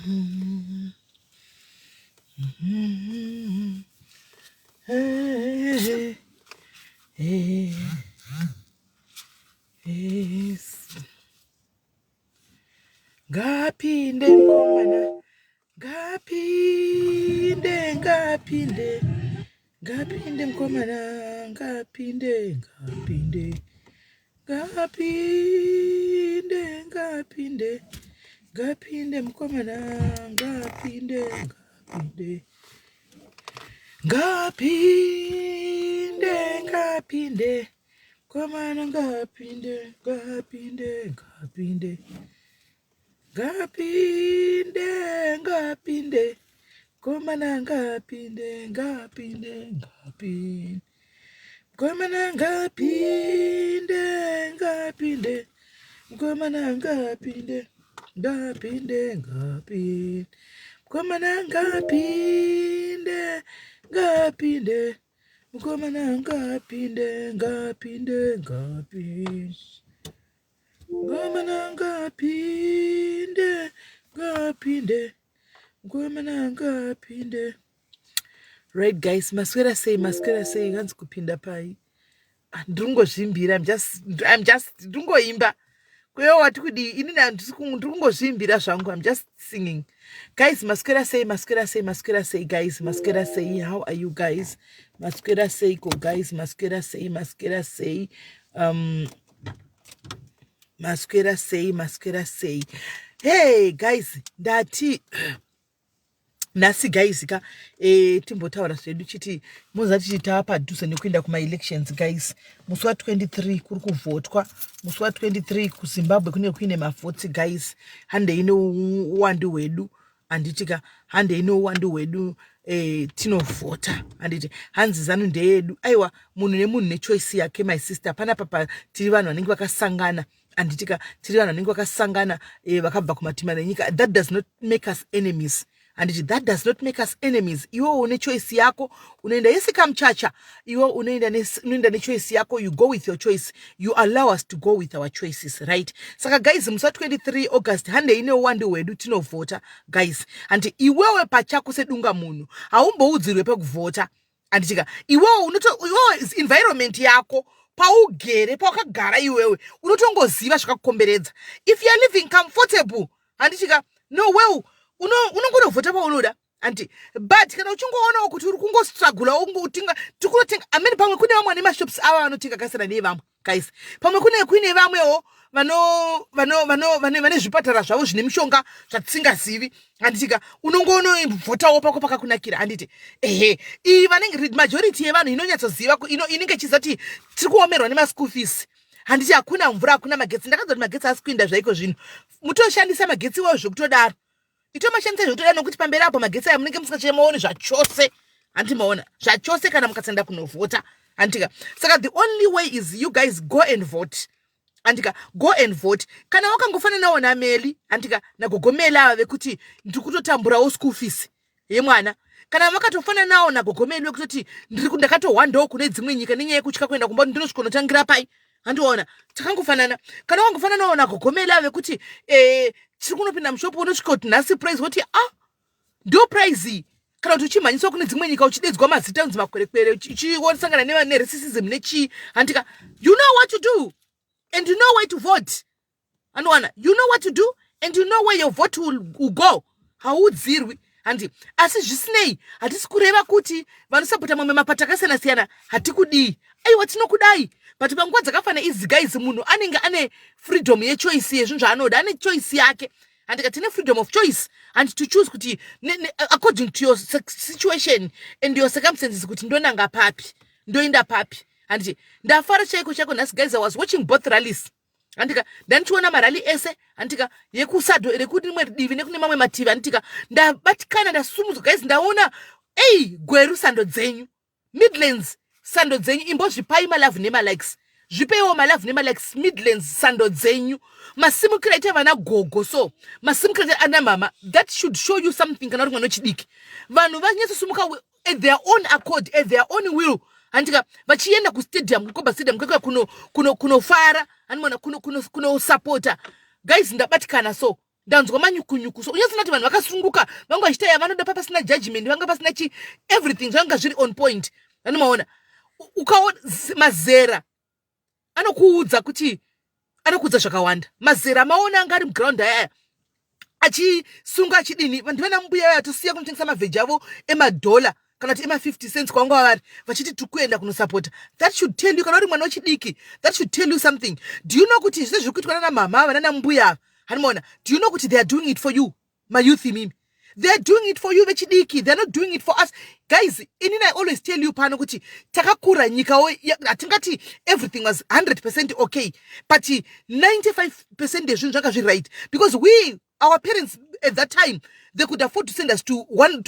Ngapinde mkomana, ngapinde, ngapinde, ngapinde mkomana, ngapinde, ngapinde, ngapinde, ngapinde, ngapinde mkomana, ngapinde, ngapinde, ngapinde, ngapinde, mkomana, ngapinde, ngapinde, ngapinde. Ngapinde, ngapinde, komana ngapinde, ngapinde, ngapinde, komana ngapinde, ngapinde, komana ngapinde, ngapinde, ngapinde, komana ngapinde, ngapinde, komana ngapinde, ngapinde, ngapinde. Ngomana ngapinde, ngapinde, ngomana ngapinde. Right guys, maswera say ganzi kupinda pai. Ndrungozvimbira, I'm just ndrungoimba. Kweyo wati kudi inini ndrungozvimbira zvangu, I'm just singing. Guys, maswera say guys, maswera say, how are you guys? Maswera say go guys, maswera say. Masquera say. Hey guys, ndati nasi guys ka timbotaura zvedu chiti mozati chita padhuze nekuenda kuma elections guys. Musi wa 23 kuri kuvotwa, musi wa 23 kuZimbabwe kune kuine mavhotsi guys. Handei nehuwandu hwedu, handitika handei nehuwandu hwedu tinovhota, handiti hanzi zanu ndeyedu. Aiwa, munhu nemunhu nechoice yake my sister. Panapa tiri vanhu vanenge vakasangana, handitika tiri vanhu vanenge vakasangana vakabva kumatima nenyika. That does not make us enemies. And that does not make us enemies. Iwo une choice yako, unaenda yesi kamchacha. Iwo unaenda ne choice yako, you go with your choice. You allow us to go with our choices, right? Saka guys, musa 23 August, hande ine uwandu wedu tino vota, guys. And iwewe pachako sedunga munu. Haumbo udzirwe pe kuvota. And iwo is environment yako. Paugere, pakagara iwewe. Unotongoziva zvakakukomberedza. If you are living comfortable, and no well, unongona vhota paunoda anti, but kana uchingoona kuti uri kungostruggle ungotinga tikunotenga amene pamwe kune vamwe nemashops ava vanotenga kasiyana nevamwe guys. Pamwe kuine vamwewo vane zvipatara zvavo zvine mishonga zvatisingazivi, handitika unongoona vhotawo pako pakakunakira, handiti iyi vanenge majority yevanhu inonyatsoziva inenge chizati tiri kuomerwa nemaschool fees. Handiti hakuna mvura, hakuna magetsi. Ndakadzoti magetsi asi kuinda zvaiko zvino, mutoshandisa magetsi iwayo zvekutodaro. Itomashandisa zvekutodaro nokuti pamberi apo magetsi aya munenge musingachemaoni zvachose. Handi maona zvachose kana mukatsenda kunovhota. Handika saka the only way is you guys go and vote. Handika go and vote. Kana wakangofana nawo naMelly, handika nagogomela ava vekuti ndirikutotamburawo school fees yemwana, kana vakatofana nawo nagogomela wekutoti ndakatohwandawo kune dzimwe nyika nenyaya yekutya kuenda kumba ndinosvika kunotangira pai. Handiona takangofanana. Kana wangofana nawo nagogomela vekuti tiri kunopinda mushopu unosvika kuti nhasi price woti ndo price. Kana kuti uchimhanyiswa kune dzimwe nyika uchidedzwa mazita unzi makwerekwere uchisangana neracism nechi, handika you know what to do and you know where to vote. Anowana, you know what to do and you know where your vote will go. Haudzirwi. Handi asi zvisinei, hatisi kureva kuti vanosapota mamwe mapato akasiyana-siyana hatikudii. Aiwa tinokudai, but panguva dzakafana idzi guys munhu anenge ane freedom yechoice yezvinhu zvaanoda, ane choice yake. Handika tine freedom of choice and to choose kuti according to your situation and your circumstances kuti ndonanga papi, ndoenda papi. Handiti ndafara chaiko nhasi guys, I was watching both rallies. Handika ndandichiona marali ese, handika yekusado rekuti rimwe divi nekune mamwe mativi, handika ndabatikana ndasumudzwa guys, ndaona gweru sando dzenyu Midlands, sando dzenyu imbozvipai malove nemalikes, zvipeiwo malove nemalikes Midlands sando dzenyu. Masimukira ite vana gogo, so masimukira ana mama, that should show you something. Kana rimwe nochidiki vanhu vanyatsosumuka at their own accord, at their own will. Handika vachienda kustadium, kukoba stadium kwekwa kunofara, handimona kuno supporta guys. Ndabatikana, so ndanzwa manyukunyuku. So unyasi nati vanhu vakasunguka vanga vachitaya vanoda papasina judgment vanga pasina everything zvanga zviri on point. Vanomaona ukaona mazera anokuudza kuti anokuudza zvakawanda. Mazera maona anga ari muground aya achisunga achidini. Ndivana mbuya vaya tosiya kunotengesa mavheji avo emadhola kana kuti ema50 cents kwanga vari vachiti tikuenda kunosapota. That should tell you kana uri mwana wechidiki, that should tell you something. Do you know kuti zvese zviri kuitwa nana mama vanana mbuya hanimona, do you know kuti they are doing it for you, my youth imimi? They are doing it for you vechidiki. They are not doing it for us. Guys, inini I always tell you pano kuti takakura nyika atingati everything was 100% okay, but 95% ezvinhu zvanga zviri right, because our parents at that time, they could afford to send us to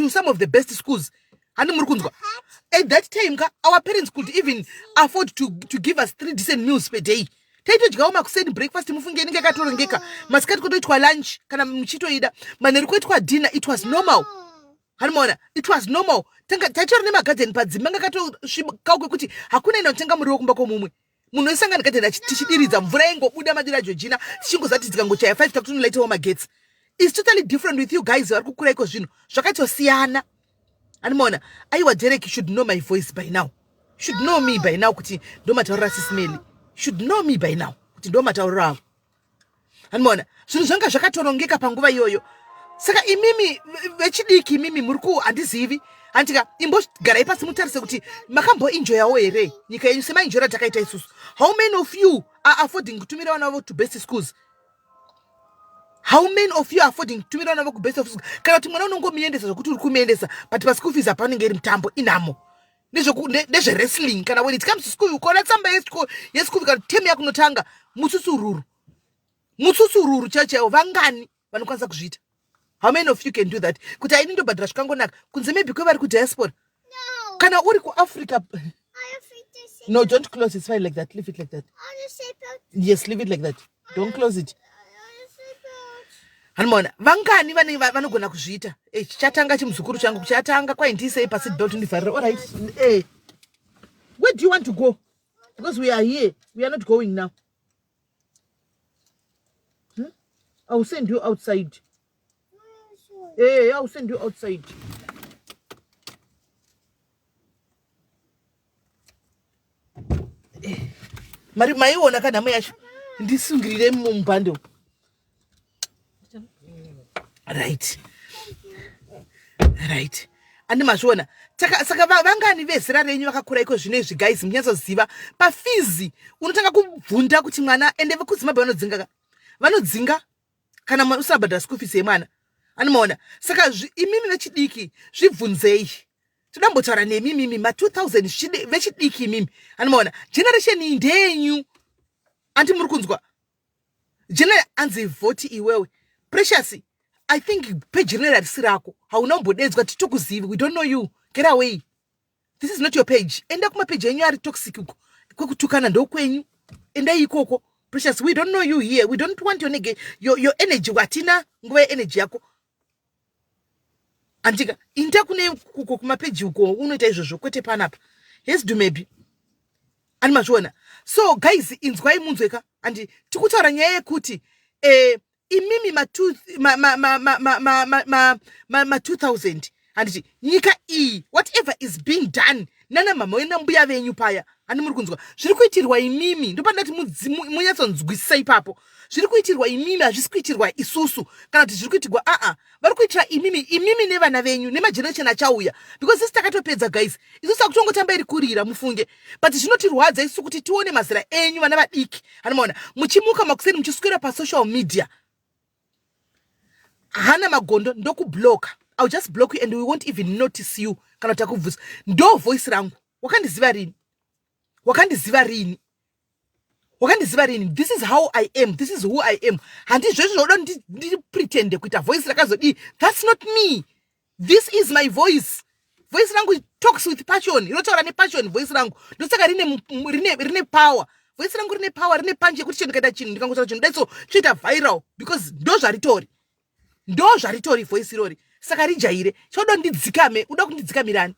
some of the best schools. At that time, our parents could even afford to give us 3 decent meals per day. Taitodyawo kuseni breakfast mufunge inenge yakatorongeka, masikati kutoitwa lunch kana muchitoida, manheru kuitwa dinner. It was normal. Hanimona, it was normal. Taitori nemagarden padzimba anga katosvikawo kuti hakuna inotenga muriwo kumba kwomumwe. Munhu wesangana garden tichidiridza mvura ingobuda madira Georgina tichingozati tikangochaya 5 takutonoleitawo magetsi. It's totally different with you guys vari kukura iko zvino zvakatosiyana. Hanimona, aiwa Derek, you should know my voice by now. You should know me by now kuti ndomataurira SIS MELLY. You should know me by now kuti ndomataurira avo. Hanimona, zvinhu zvanga zvakatorongeka panguva iyoyo. Saka imimi vechidiki imimi muriku handizivi. Antika imbogarai pasi mutarise kuti makamboenjoyawo here nyika yenyu semaenjoyera takaita isusu. How many of you are affording kutumira vana vavo to best schools? How many of you are affording kutumira vana vavo kubest of schools? Kana kuti mwana unongomuendesa zvokuti uri kumuendesa, but paschool fees hapanenge iri mutambo inamo. Nezve-wrestling kana when it comes to school ukaona tsamba yeschool kana term yako inotanga mutsusururu chaiwo vangani vanokwanisa kuzviita? How many of you can do that? Kuti aini ndobhadhira zvikangonaka kunze maybe kwevari kudiaspora. No. Kana uri kuAfrica. No, don't close it. It's fine like that. Leave it like that. Yes, leave it like that. Don't close it. Hanimona, vangani vanogona kuzviita. Chichatanga chimuzukuru changu chatanga kwai ndisei pasit belt ndivharire. All right. Where do you want to go? Because we are here. We are not going now. I will send you outside. Hey, I'll send you outside. Mari maiona kana muyasho ndisungirire mumbando. Right. Andi mazviona. Saka vangani vezera renyu vakakura iko zvino izvi guys munyatsoziva pafizi unotanga kubvunda kuti mwana ende vekudzimaba vanodzinga kana usabhadhara school fees yemwana. Animona, saka imimi vechidiki zvibvunzei. Tidambotaura nemimi ma 2000 vechidiki imimi. Animona, generation ndenyu. Anti muri kunzwa. General anzi voti iwewe. Precious, I think pe general sirako. Hauna mbodedzwa titokuzivi. We don't know you. Get away. This is not your page. Enda kuma page yenyu ari toxic uko. Kwekutukana ndo kwenyu. Enda ikoko. Precious, we don't know you here. We don't want your energy. Watina nguwe energy yako. Antika inta kune kuko kumapeji uko unoita izvozvo kwete panapa. Yes, do maybe. Ani mazviona. So guys, inzwai munzweka andi tikutaura nyaya yekuti imimi ma 2000 anditi nyika iyi whatever is being done nana mama wena mbuya venyu paya ani muri kunzwa zviri kuitirwa imimi ndopandati munyatsonzwisisa ipapo. Zviri kuitirwa imimi hazvisi kuitirwa isusu kana kuti zviri kuitirwa vari kuitira imimi nevana venyu nemageneration achauya, because isi takatopedza guys. Isusu takutongotamba iri kurira mufunge, but zvinotirwadza isu kuti tione mazera enyu vana vadiki hanomaona muchimuka makuseni muchiswera pasocial media. Hana magondo ndokubloka. I'll just block you and we won't even notice you. Kana takubvusa ndo voice rangu. Wakandiziva rini? This is how I am. This is who I am. And this don't pretend kuita voice rakazodi. That's not me. This is my voice. Voice rangu talks with passion. Inotaura nepassion voice rangu. Ndosaka rine power. Voice rangu rine power, rine punch yekuti chinhu kaita chinhu ndikangotaura chinhu daiso choita viral because ndo zvaritori voice irori. Saka rijaire. Chodo ndidzikame, uda kundidzikamirani.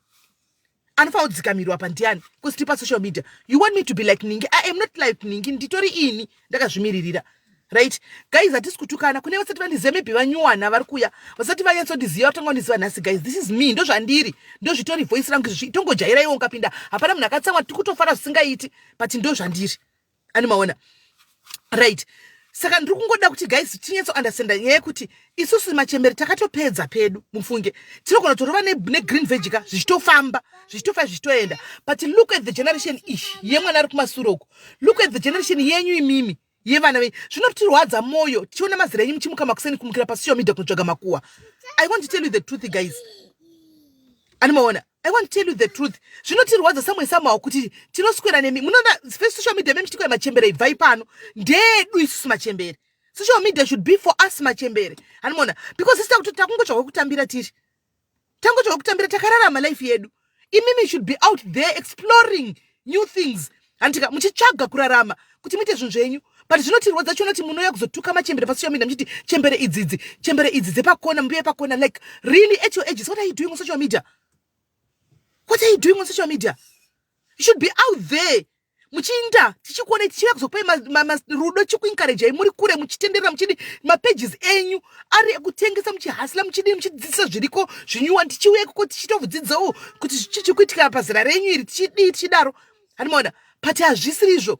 Anofanira kudzikamirwa pandiani because tipa social media. You want me to be like Ningi? I am not like Ningi. Nditori ini ndakazvimiririra. right guys? Hatisi kutukana. Kune vasati vandiziva maybe vanyuwana vari kuya vasati vanyatsondiziva vatanga kundiziva nhasi guys. This is me, ndo zvandiri, ndo zvitori voice rangu izvi. Tongojairaiwo ukapinda, hapana munhu akatsamwa, tiri kutofara zvisingaiti, but ndo zvandiri. Ani maona right? Saka ndiri kungoda kuti guys tinyatso understanda nyaya yekuti isusu machembere takatopedza pedu. Mufunge tinogona kutorova negreen veg ka zvichitofamba zvichitoenda, but look at the generation ish yemwana ari kumashure uko. Look at the generation yenyu imimi yevana venyu. Zvinotirwadza moyo tichiona mazera enyu muchimuka makuseni kumukira pasocial media kunotsvaga makuwa. I want to tell you the truth guys. Ani maona, I want to tell you the truth. Zvinotirwadza samwe samawo kuti tinoswera nemi. Munoona social media memuchitiko machembere ibvai pano ndedu isusu machembere. Social media should be for us machembere. Ani maona, because sisi takungotsvaga kutambira tiri. Tangotsvaga kutambira takararama life yedu. Imimi should be out there exploring new things. Antika muchitsvaga kurarama kuti muite zvinhu zvenyu. But zvinotirwadza chiona kuti munouya kuzotuka machembere pasocial media muchiti chembere idzi dzepakona mbuye pakona. Like really at your ages, what are you doing on social media? What are you doing on social media? You should be out there. Muchinda tichikuona tichiva kuzopai rudo chikuencourage muri kure muchitenderera muchidi mapages enyu ari ekutengesa muchihasila muchidi muchidzidzisa zviriko zvinyuwa tichiuya ikoko tichitodzidzawo kuti chichikuitika pazera renyu iri tichidaro. Animaona, but hazvisirizvo.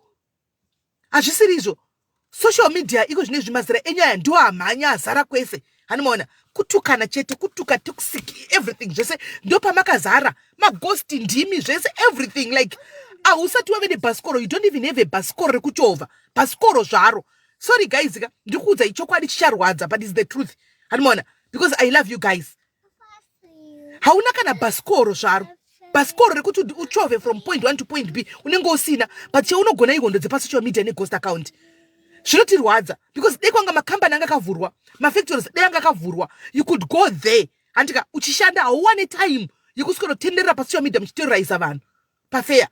Social media iko zvine zvimazera enyu aya ndo amhanya azara kwese. Animaona, kutukana chete, kutuka toxic everything zvese ndo pamakazara, maghosti ndimi zvese everything. Like ausati wave nebhasikoro, you don't even have a bhasikoro rekuchovha, bhasikoro zvaro. Sorry guys, ndikuudza ichokwadi chicharwadza, but it's the truth. Animaona, because I love you guys. Hauna kana bhasikoro zvaro, bhasikoro rekuti uchove from point 1 to point B unenge usina, but cheunogona ihondo dzepasocial media neghost account. Zvinotirwadza because dai kwanga makambani anga akavhurwa, mafactories dai anga akavhurwa, you could go there andika uchishanda hauwane time yekuswera pasocial media muchiterrorisa vanhu pafair.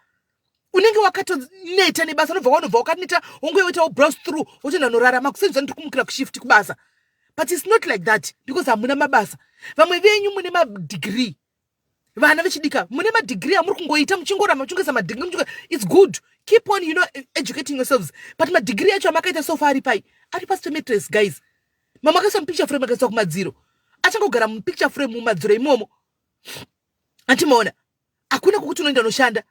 Unenge wakatoneta nebasa, unobva wanobva wakaneta wongoitawo browse through wotoenda norarama kusenzwa ndiri kumukira kushift kubasa. But it's not like that because hamuna mabasa. Vamwe venyu mune madegree, vana vechidika mune madegree amuri kungoita muchingorama muchingesa madegree. It's good, keep on educating yourselves, but madegree acho amakaita so far ari pasitometres guys. Mama akaisa mupicture frame akaisa kumadziro, achangogara mupicture frame mumadziro imomo. Antimaona hakuna kukuti unoenda unoshanda.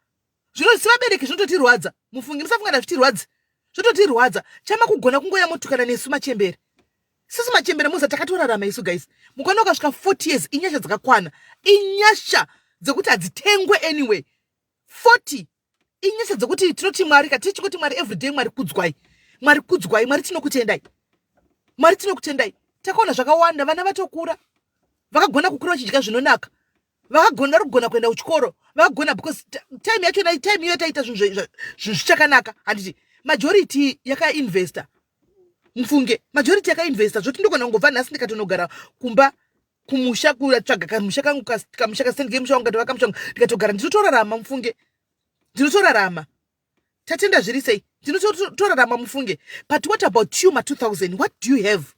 Sivabereki zvinototirwadza. Mufungi musafunga zvinotirwadza. Zvototirwadza. Chama kugona kungoya motukana nesu machembere. Sisi machembere muza takatorarama isu guys. Mukana ukasvika 40 years inyasha dzakakwana. Inyasha dzekuti hadzitengwe anyway. 40 inyasha dzekuti tinoti Mwari katichi kuti Mwari everyday Mwari kudzwai. Mwari kudzwai, Mwari tinokutendai. Mwari tinokutendai. Takaona zvakawanda vana vatokura. Vakagona kukura vachidya zvinonaka. Vakagona kugona kuenda kuchikoro. Vakagona because time yacho na time iyo taita zvinhu zvichakanaka. Handiti majority yakainvesta. Mfunge majority yakainvesta zvoti ndogona ngobva nhasi ndikatonogara kumba kumusha kutsvaga kamusha kangu kamusha kasendike musha wangu ndovaka musha ndikatogara ndinotorarama. Mfunge ndinotorarama. Tatenda zviri sei? Ndinotorarama mufunge. But what about you ma 2000? What do you have?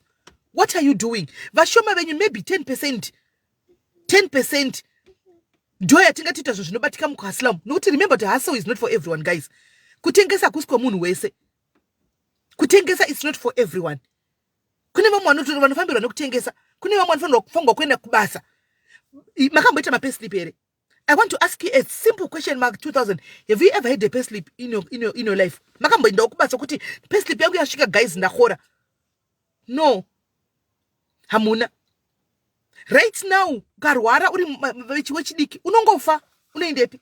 What are you doing? Vashoma venyu maybe 10%. 10% ndo yatingatiita zvinhu zvinobatika mukuhasila. Nokuti remember the hustle is not for everyone guys. Kutengesa kusiko munhu wese. Kutengesa is not for everyone. Kune vamwe vanofambirwa nekutengesa. Kune vamwe vanofanirwa kuenda kubasa. Makamboita mapayslip here. I want to ask you a simple question mark 2000. Have you ever had a payslip in your life? Makamboendawo kubasa kuti payslip yangu yasvika guys ndakora. No. Hamuna. Right now, karwara uri wechidiki unongofa unoendepi?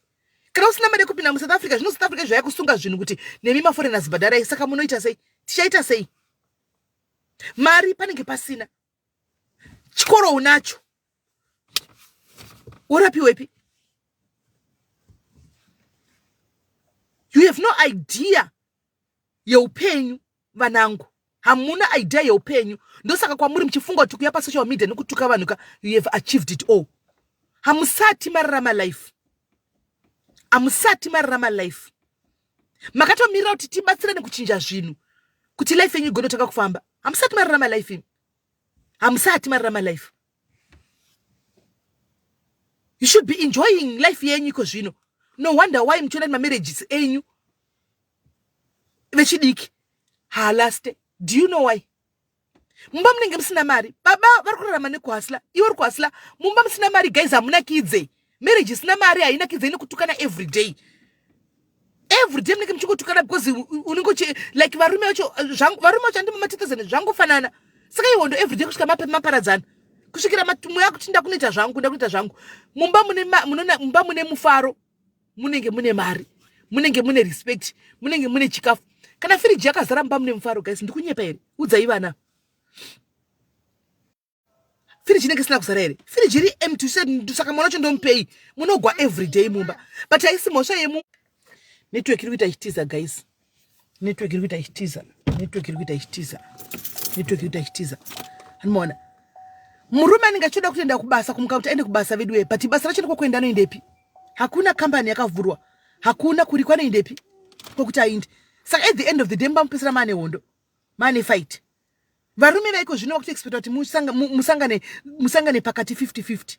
Kana usina mari yekupinda muSouth Africa, zvino South Africa zvayakusunga zvinhu kuti nemi maforeigners bhadharai, saka munoita sei? Tichaita sei? Mari panenge pasina. Chikoro unacho. Urapiwepi? You have no idea yeupenyu vanangu. Hamuna idea yeupenyu. Ndosaka kwamuri mchifunga kuti kuya pasocial media nokutuka vanhu you have achieved it all. Hamusati mararama life. Hamusati mararama life. Makatomira kuti tibatsirane kuchinja zvinhu kuti life yenyu igonotaka kufamba. Hamusati mararama life imi. Hamusati mararama life. You should be enjoying life yenyu iko zvino. No wonder why mchiona marriages enyu vechidiki halaste. Do you know why? Mumba munenge musina mari. Baba vari kurarama nekuhasla. Iwe uri kuhasla. Mumba musina mari guys hamuna kidze. Marriage isina mari haina kidze inokutukana every day. Every day munenge muchikutukana because unenge like varume vacho andimo matitezene zvangofanana. Saka ihondo every day kusvika maparadzana. Kusvikira matumo yako kuti ndakunoita zvangu. Mumba mune mufaro. Munenge mune mari. Munenge mune respect. Munenge mune chikafu. Kana firiji yakazara mumba mune mufaro guys ndikunyepa here. Udzai vana. Firiji inenge isina kuzara here. Firiji iri empty saka mwana wacho ndomupei. Munogwa every day mumba. But haisi mhosva yemu. Network iri kuita ichitiza guys. Network iri kuita ichitiza. Hanimona. Murume anenge achoda kuenda kubasa kumuka kuti aende kubasa vedu but basa racho ndikokuenda anoendepi. Hakuna company yakavhurwa. Hakuna kuri kwanoendepi. Kokuti aindi. Saka at the end of the day mbamupesera mane hondo. Mane fight. Varume vaiko zvino wakuti expect kuti musangane pakati 50-50.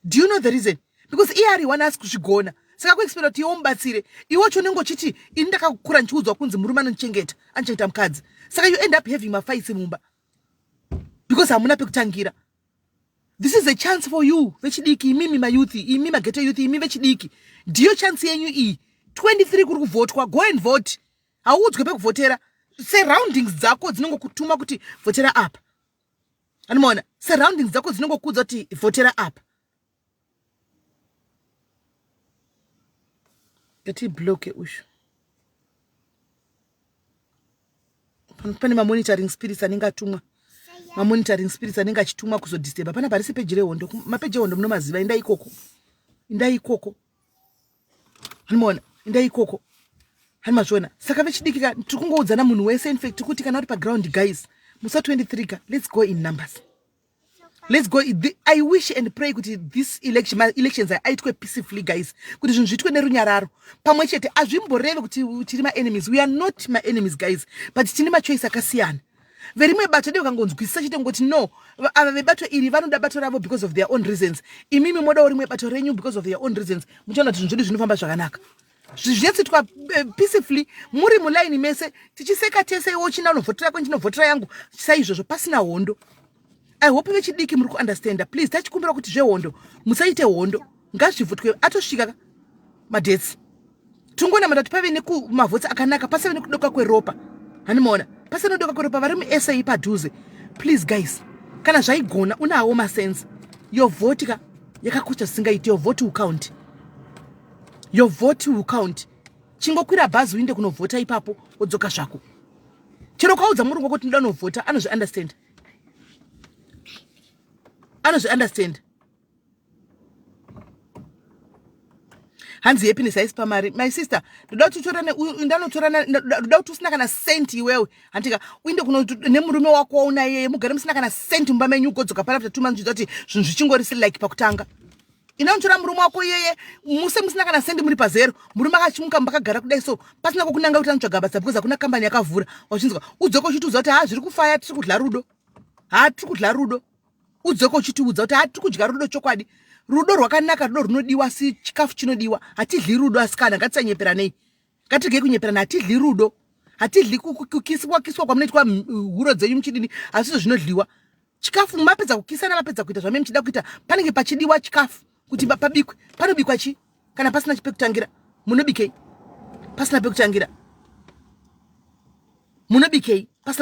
Do you know the reason? Because iari wana asi kuzvigona. Saka kuexpect kuti iwo mubatsire. Iwo chonengo chiti ini ndakakura nchiudzwa kunzi murume anochengeta mukadzi. Saka you end up having mafights mumba. Because hamuna pekutangira. This is a chance for you. Vechidiki, imimi mayuthi, imimi mageto youthi, imimi vechidiki. Ndiyo chance yenyu iyi. 23 kuri kuvotwa, go and vote. Haudzwe pekuvotera. Surroundings dzako dzinongokutuma kuti votera up. Animona, surroundings dzako dzinongokudza kuti votera up. Ngati bloke usho. Pane monitoring spirits anenge atumwa. Monitoring spirits anenge achitumwa kuzodisturba. Pana parisi peji rehondo. Mapeji ehondo munomaziva inda ikoko. Animona, inda ikoko. Hanimazvona. Saka vechidikika tikungoudzana munhu wese in fact kuti kana uri paground guys. Musa 23 ka. Let's go in numbers. Let's go. I wish and pray kuti this elections aitwe peacefully guys. Kuti zvinhu zvitwe nerunyararo. Pamwe chete azvimboreve kuti tiri ma enemies. We are not my enemies guys. But tine ma choice akasiyana. Verimwe bato deo kangonzwisisa chete ngoti no. Ava vebato iri vanoda bato ravo because of their own reasons. Imimi moda rimwe bato renyu because of their own reasons. Muchaona kuti zvinhu zvedu zvinofamba zvakanaka. Zvichitsitwa peacefully muri mulaini mese tichiseka tese iwo china unovhotera kwechinovhotera yangu saizvozvo pasina hondo. I hope vechidiki muri kuunderstanda. Please tachikumbira kuti zvehondo musaite hondo ngazvivhotwe atosvika madetsi. Tungona manda tipave nekumavhotsi akanaka pasave nekudoka kweropa. Hanimona pasave nekudoka kweropa vari muSA padhuze. Please guys kana zvaigona unawo masense. Your vote ka yakakosha zvisingaiti. Your vote will count. Your vote will count. Chingokwira bhazi uinde kunovhota ipapo wodzoka zvako. Chero kaudza murungu kuti ndoda novhota anozvi-understand. Hanzi happiness haisi pamari. My sister, ndoda kuti usina kana senti iwewe. Handika uinde nemurume wako wauna yeye mugare musina kana senti mumba menyu ugodzoka pana after 2 months kuti zvinhu zvichingorisi like pakutanga. Inautora murume wako yeye muse musina kana sendi muri pazero murume akachimuka mbakagara kudai so pasina kokunanga kuti anotsvaga basa because hakuna kambani yakavhura wachinzwa udzoko uchitiudza kuti zviri kufaya tiri kudla rudo udzoko uchitiudza kuti tiri kudya rudo chokwadi rudo rwakanaka rudo runodiwa si chikafu chinodiwa hatidli rudo asikana ngatisanyeperanei ngatirege kunyeperana hatidli rudo hatidli kukiswa kwamunoitwa huro dzenyu muchidini asizvo zvinodliwa chikafu mapedza kukisana mapedza kuita zvamene muchida kuita panenge pachidiwa chikafu kuti pabikwe panobikwa chi kana pasina pekutangira munobikei pasina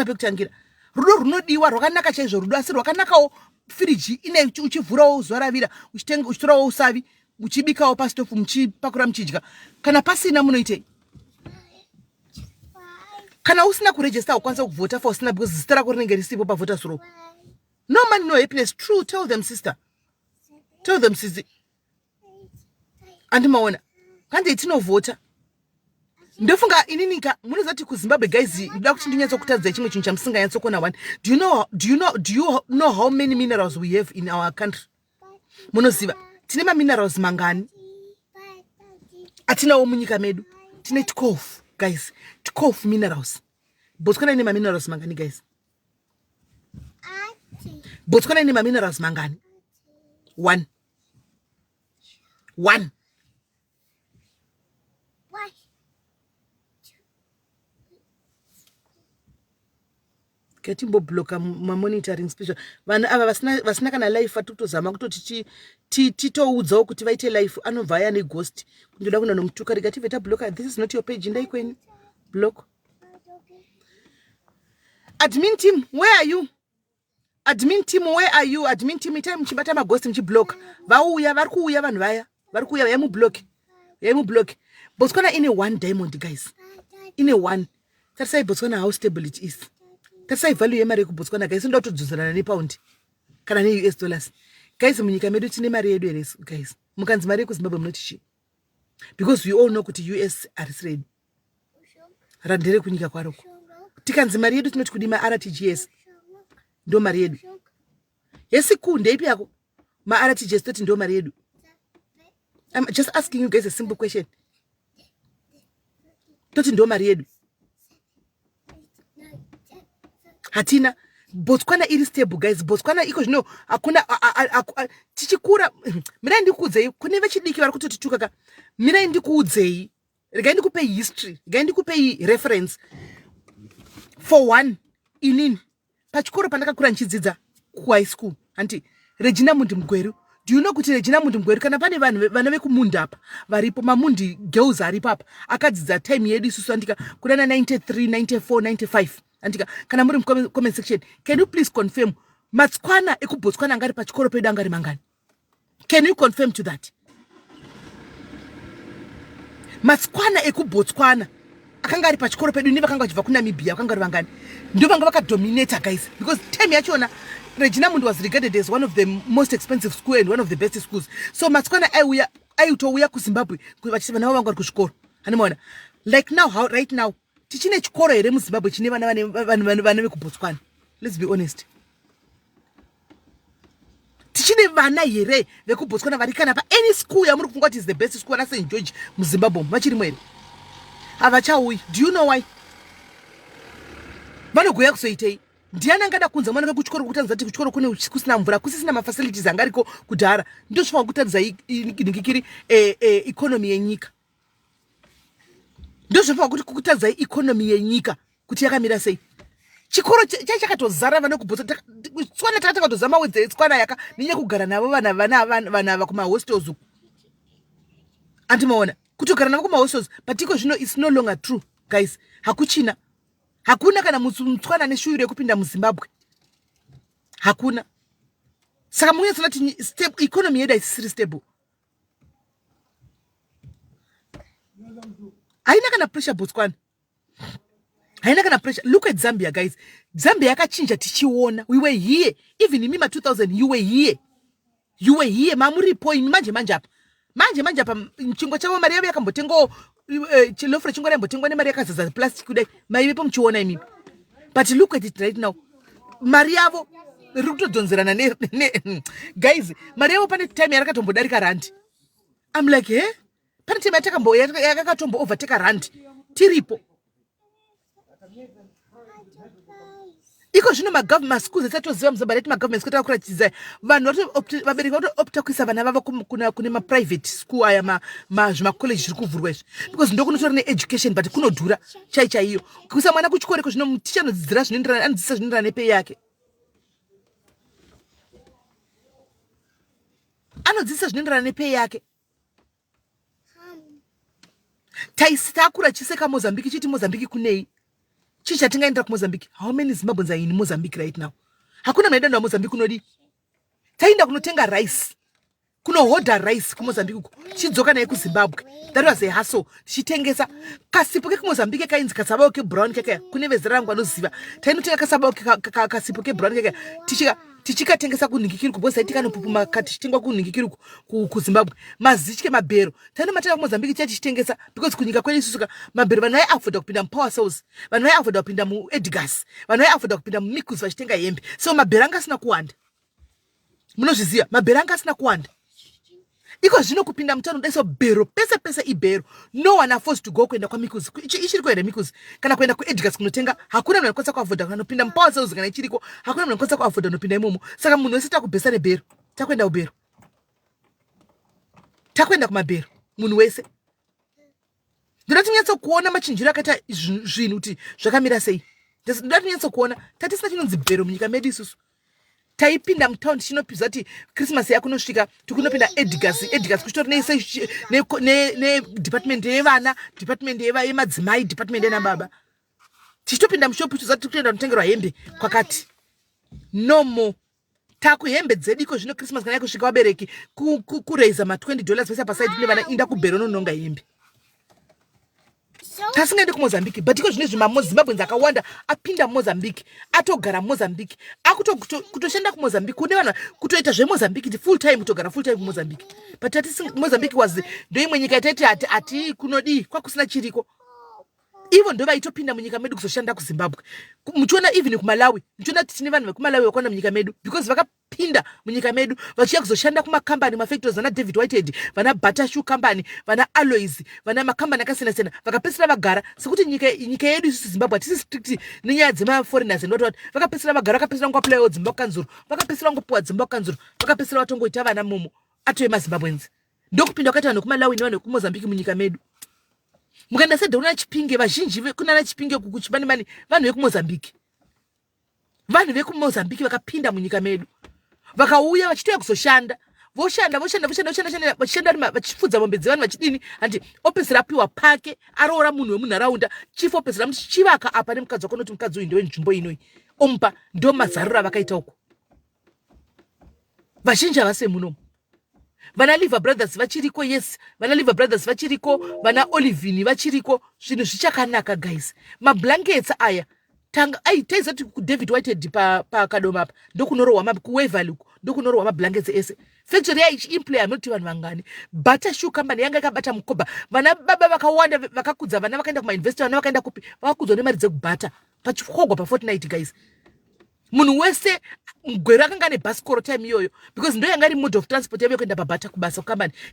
pekutangira rudo runodiwa rwakanaka chaizvo rudo asi rwakanakawo firiji ine uchivhurawo zuva ravira uchitorawo usavi uchibikawo pasitofu muchipakura muchidya kana pasina munoitei kana usina kurejista ukwanisa kuvhota fa usina because zita rako rinenge risipo pavhota suro. No money, no happiness. True. Tell them, sister. Tell them, sister. And maona. Kande itino vota. Ndofunga ininika munozati ku Zimbabwe guys ndoda kuti ndinyatso kutadza chimwe chinhu chamusinga yatso kona one. Do you know how many minerals we have in our country? Munoziva. Tine ma minerals mangani? Atina wo munyika medu. Tine 12 guys. 12 minerals. Botswana ine ma minerals mangani guys? Botswana ine ma minerals mangani? 1. Gatimbo blocker ma monitoring special. Vanhu ava vasina kana life atutozama kutoti titoudzawo kuti vaite life anobva aya neghost kundoda kuna nomutuka rigative tablocker. This is not your page ndai kweni block. Admin team, where are you? Admin team, where are you? Admin team, itai mchibata maghost mchiblock. Vauya vari kuuya vanhu vaya. Vari kuuya yamublock. Botswana ine one diamond guys. Ine one. That's why Botswana how stable it is. That's why value yemari kuBotswana guys ndo todzuzana ne pound kana ne US dollars. Guys munyika medu tine mari yedu ere guys. Mukanzi mari kuZimbabwe munotichi. Because we all know kuti US are ready. Randere kunyika kwaroko. Tikanzi mari yedu tinoti kudima RTGS. Ndo mari yedu. Yesi kunde ipi yako? Ma RTGS toti ndo mari yedu. I'm just asking you guys a simple question. Toti ndo mari yedu. Hatina Botswana iri stable guys. Botswana iko zvino akuna tichikura mina ndikuudzei kune vechidiki vari kutotituka ka mina ndikuudzei regai ndikupe history regai ndikupe reference for one inini pachikoro pandakakura nchidzidza ku high school anti Regina Mundi Mgweru. Do you know kuti Regina Mundi Mgweru kana pane vanhu vana vekumunda apa varipo mamundi girls aripo apa akadzidza time yedu isusu andika kunana 93 94 95 andika kana muri comment section can you please confirm Matswana ekuBotswana ngari pachikoro pedu angari mangani? Can you confirm to that? Matswana ekuBotswana akanga ari pachikoro pedu niva kanga vachibva kuNamibia akanga ari vangani? Ndo vanga vakadominate guys because time yachona Regina Mundi was regarded as one of the most expensive school and one of the best schools. So Matswana aitouya kuZimbabwe vachiti vana vavo vari kuzvikoro. Animaona? Like now, how right now tichine chikoro here muZimbabwe chine vana vekuBotswana. Let's be honest. Tichine vana here vekuBotswana vari kana pa any school yamuri kufunga kuti is the best school na St George muZimbabwe vachiri mwere. Havachauyi. Do you know why? Vanogoya kuzoitei. Ndiana ngada kunza mwana kuchikoro kutanza kuti kuchikoro kune kusina mvura kusina ma facilities angariko kudhara ndo chifwa kutadza ikiri economy yenyika. Ndo chifwa kuti kutadza economy yenyika kuti yakamira sei. Chikoro chakatozara vana kuBotswana tswana takatozama wedze tswana yaka ninye kugara navo vana kuma hostels. Antimaona kutogara navo kuma hostels but iko zvino it's no longer true guys. Hakuchina. Hakuna kana Mutswana neshure kupinda muZimbabwe. Hakuna. Saka munye tsonati stable economy yedu isiri stable. Haina kana pressure Botswana. Haina kana pressure. Look at Zambia guys. Zambia yakachinja tichiona. We were here. Even in Mima 2000 you were here. You were here. Mamuripo manje apa. Manje apa chingo chavo mari yavo yakambotengo chilofre chingo rambotengo ne mari yakazaza plastic kudai maivepo muchiona imi. But look at it right now. Mari yavo iri kutodhonzerana ne guys mari yavo pane time yarakatombodari rand. I'm like pane time yakakatombo overtake rand tiripo. Iko zvino magovernment schools etatoziva muZimbabwe leti magovernment schools takuratidza vanhu vabereki vaopta kuisa vana vavo kune maprivate school aya zvimacollege zviri kuvhurwa izvi because ndokunotori needucation but kunodhura chaiyo kuisa mwana kuchikoro iko zvino muticha anodzidzira anodzidzisa zvinoenderana nepei yake. Anodzidzisa zvinoenderana nepei yake. Takura chiseka Mozambique chiti Mozambique kunei. Chicha tingaenda kuMozambique. How many Zimbabweans are in Mozambique right now? Hakuna mnaenda Mozambique kunodi. Taenda kunotenga rice. Kunohoda rice kuMozambique uko. Chidzoka naye kuZimbabwe. That was a hustle. Chitengesa kasipo ke kuMozambique kainzi kasabao ke brown keke. Kune vezera wangu anoziva. Tainotenga kasabao ke kasipo ke brown keke. Tichika tengesa kuningikiri kubosa itika nopupuma kati chitengwa kuningikiri kuZimbabwe. Mazichike mabero. Taino matenda kuMozambique chitengesa because kunyika kweli susuka mabero vanhu vaiafoda kupinda mupower source. Vanhu vaiafoda kupinda muEdgas. Vanhu vaiafoda kupinda muMikus vachitenga hembe. So mabero anga asina kuwanda. Munozviziva mabero anga asina kuwanda. Iko zvino kupinda mutano daiso bero pesa ibero. No one are forced to go kuenda kwa Mikus. Ichiri kuenda Mikus. Kana kuenda kuEdgas kunotenga hakuna munhu anokwanisa kuavoda kunopinda mupower source kana ichiriko hakuna munhu anokwanisa kuavoda kunopinda imomo. Saka munhu wese takubhesa nebero. Takwenda ubero. Takwenda kumabero. Munhu wese. Ndinoti nyatso kuona machinjiro akaita zvinhu kuti zvakamira sei. ndatinyanso kuona tatisina chinonzi bhero munyika medu isusu. Taipinda mutaundi chinopizwa kuti Christmas yakunosvika tikunopinda Edgars kuchitori ne department yevana, department yemadzimai, department yana baba. Tichitopinda mushopu tizati tikuenda kutengerwa hembe kwakati. No more. Taku hembe dzediko zvino Christmas kana yakusvika wabereki kuraise $20 vese paside kune vana inda kubhero nononga hembe. Tasingaende kuMozambique, but iko zvino Zimbabweans akawanda apinda Mozambique, atogara Mozambique, kutoshanda kuMozambique, kune vanhu kutoita zveMozambique full time, kutogara full time kuMozambique. But Mozambique was ndoimwe nyika yataiti ati kunodi kwakusina chiriko. Even ndo vaitopinda munyika medu kuzoshanda kuZimbabwe. Muchiona even kuMalawi, muchiona tine vanhu vekuMalawi vakawanda munyika medu because vakapinda munyika medu vachiya kuzoshanda kumakambani, mafactories vana David Whitehead, vana Butter Shoe Company, vana Alloys, vana makambani akasiyana-siyana, vakapedzisira vagara sekuti nyika yedu isusu Zimbabwe tisi strict nenyaya dzemaforeigners and what vakapedzisira vagara, vakapedzisira ngoapply Zimbabwe kanzuru, vakapedzisira ngopuwa Zimbabwe kanzuru, vakapedzisira vatongoita vana momo atoye maZimbabweans. Ndokupinda kwati vanhu vekuMalawi nevanhu vekuMozambique munyika medu. Mukaenda sedhona Chipinge vazhinji kunana Chipinge kuchibani vanhu vekuMozambique. Vanhu vekuMozambique vakapinda munyika medu. Vakauya vachitoya kuzoshanda. Voshanda vachifudza mombe dzevanhu vachidini andi opedzisira apiwa pake aroora munhu wemunharaunda chief opedzisira muchivaka apa nemukadzi wako noti mukadzi uyu ndewenzvimbo inoi ompa ndo mazarura vakaita uko. Vazhinji havase munomu. Vana Liver Brothers vachiriko, yes. Vana Liver Brothers vachiriko, vana Olivini vachiriko. Zvinhu zvichakanaka guys. Mablankets aya taiza kuti David Whitehead pa Kadoma apa ndokunorohwa kuWaverly ndokunorohwa mablankets ese. Factory ichiemploya munoti vanhu vangani. Butter Shoe Company yanga yakabata mukoba. Vana baba vakawanda vakakudza vana vakaenda kumainvestor, vana vakaenda kupi vakakudzwa nemari dzekubhata pachikogwa pa49 guys. Munhu wese mgwera akanga ane bhasikoro time iyoyo because ndo yanga iri mode of transport yavo kuenda pabhata kubasa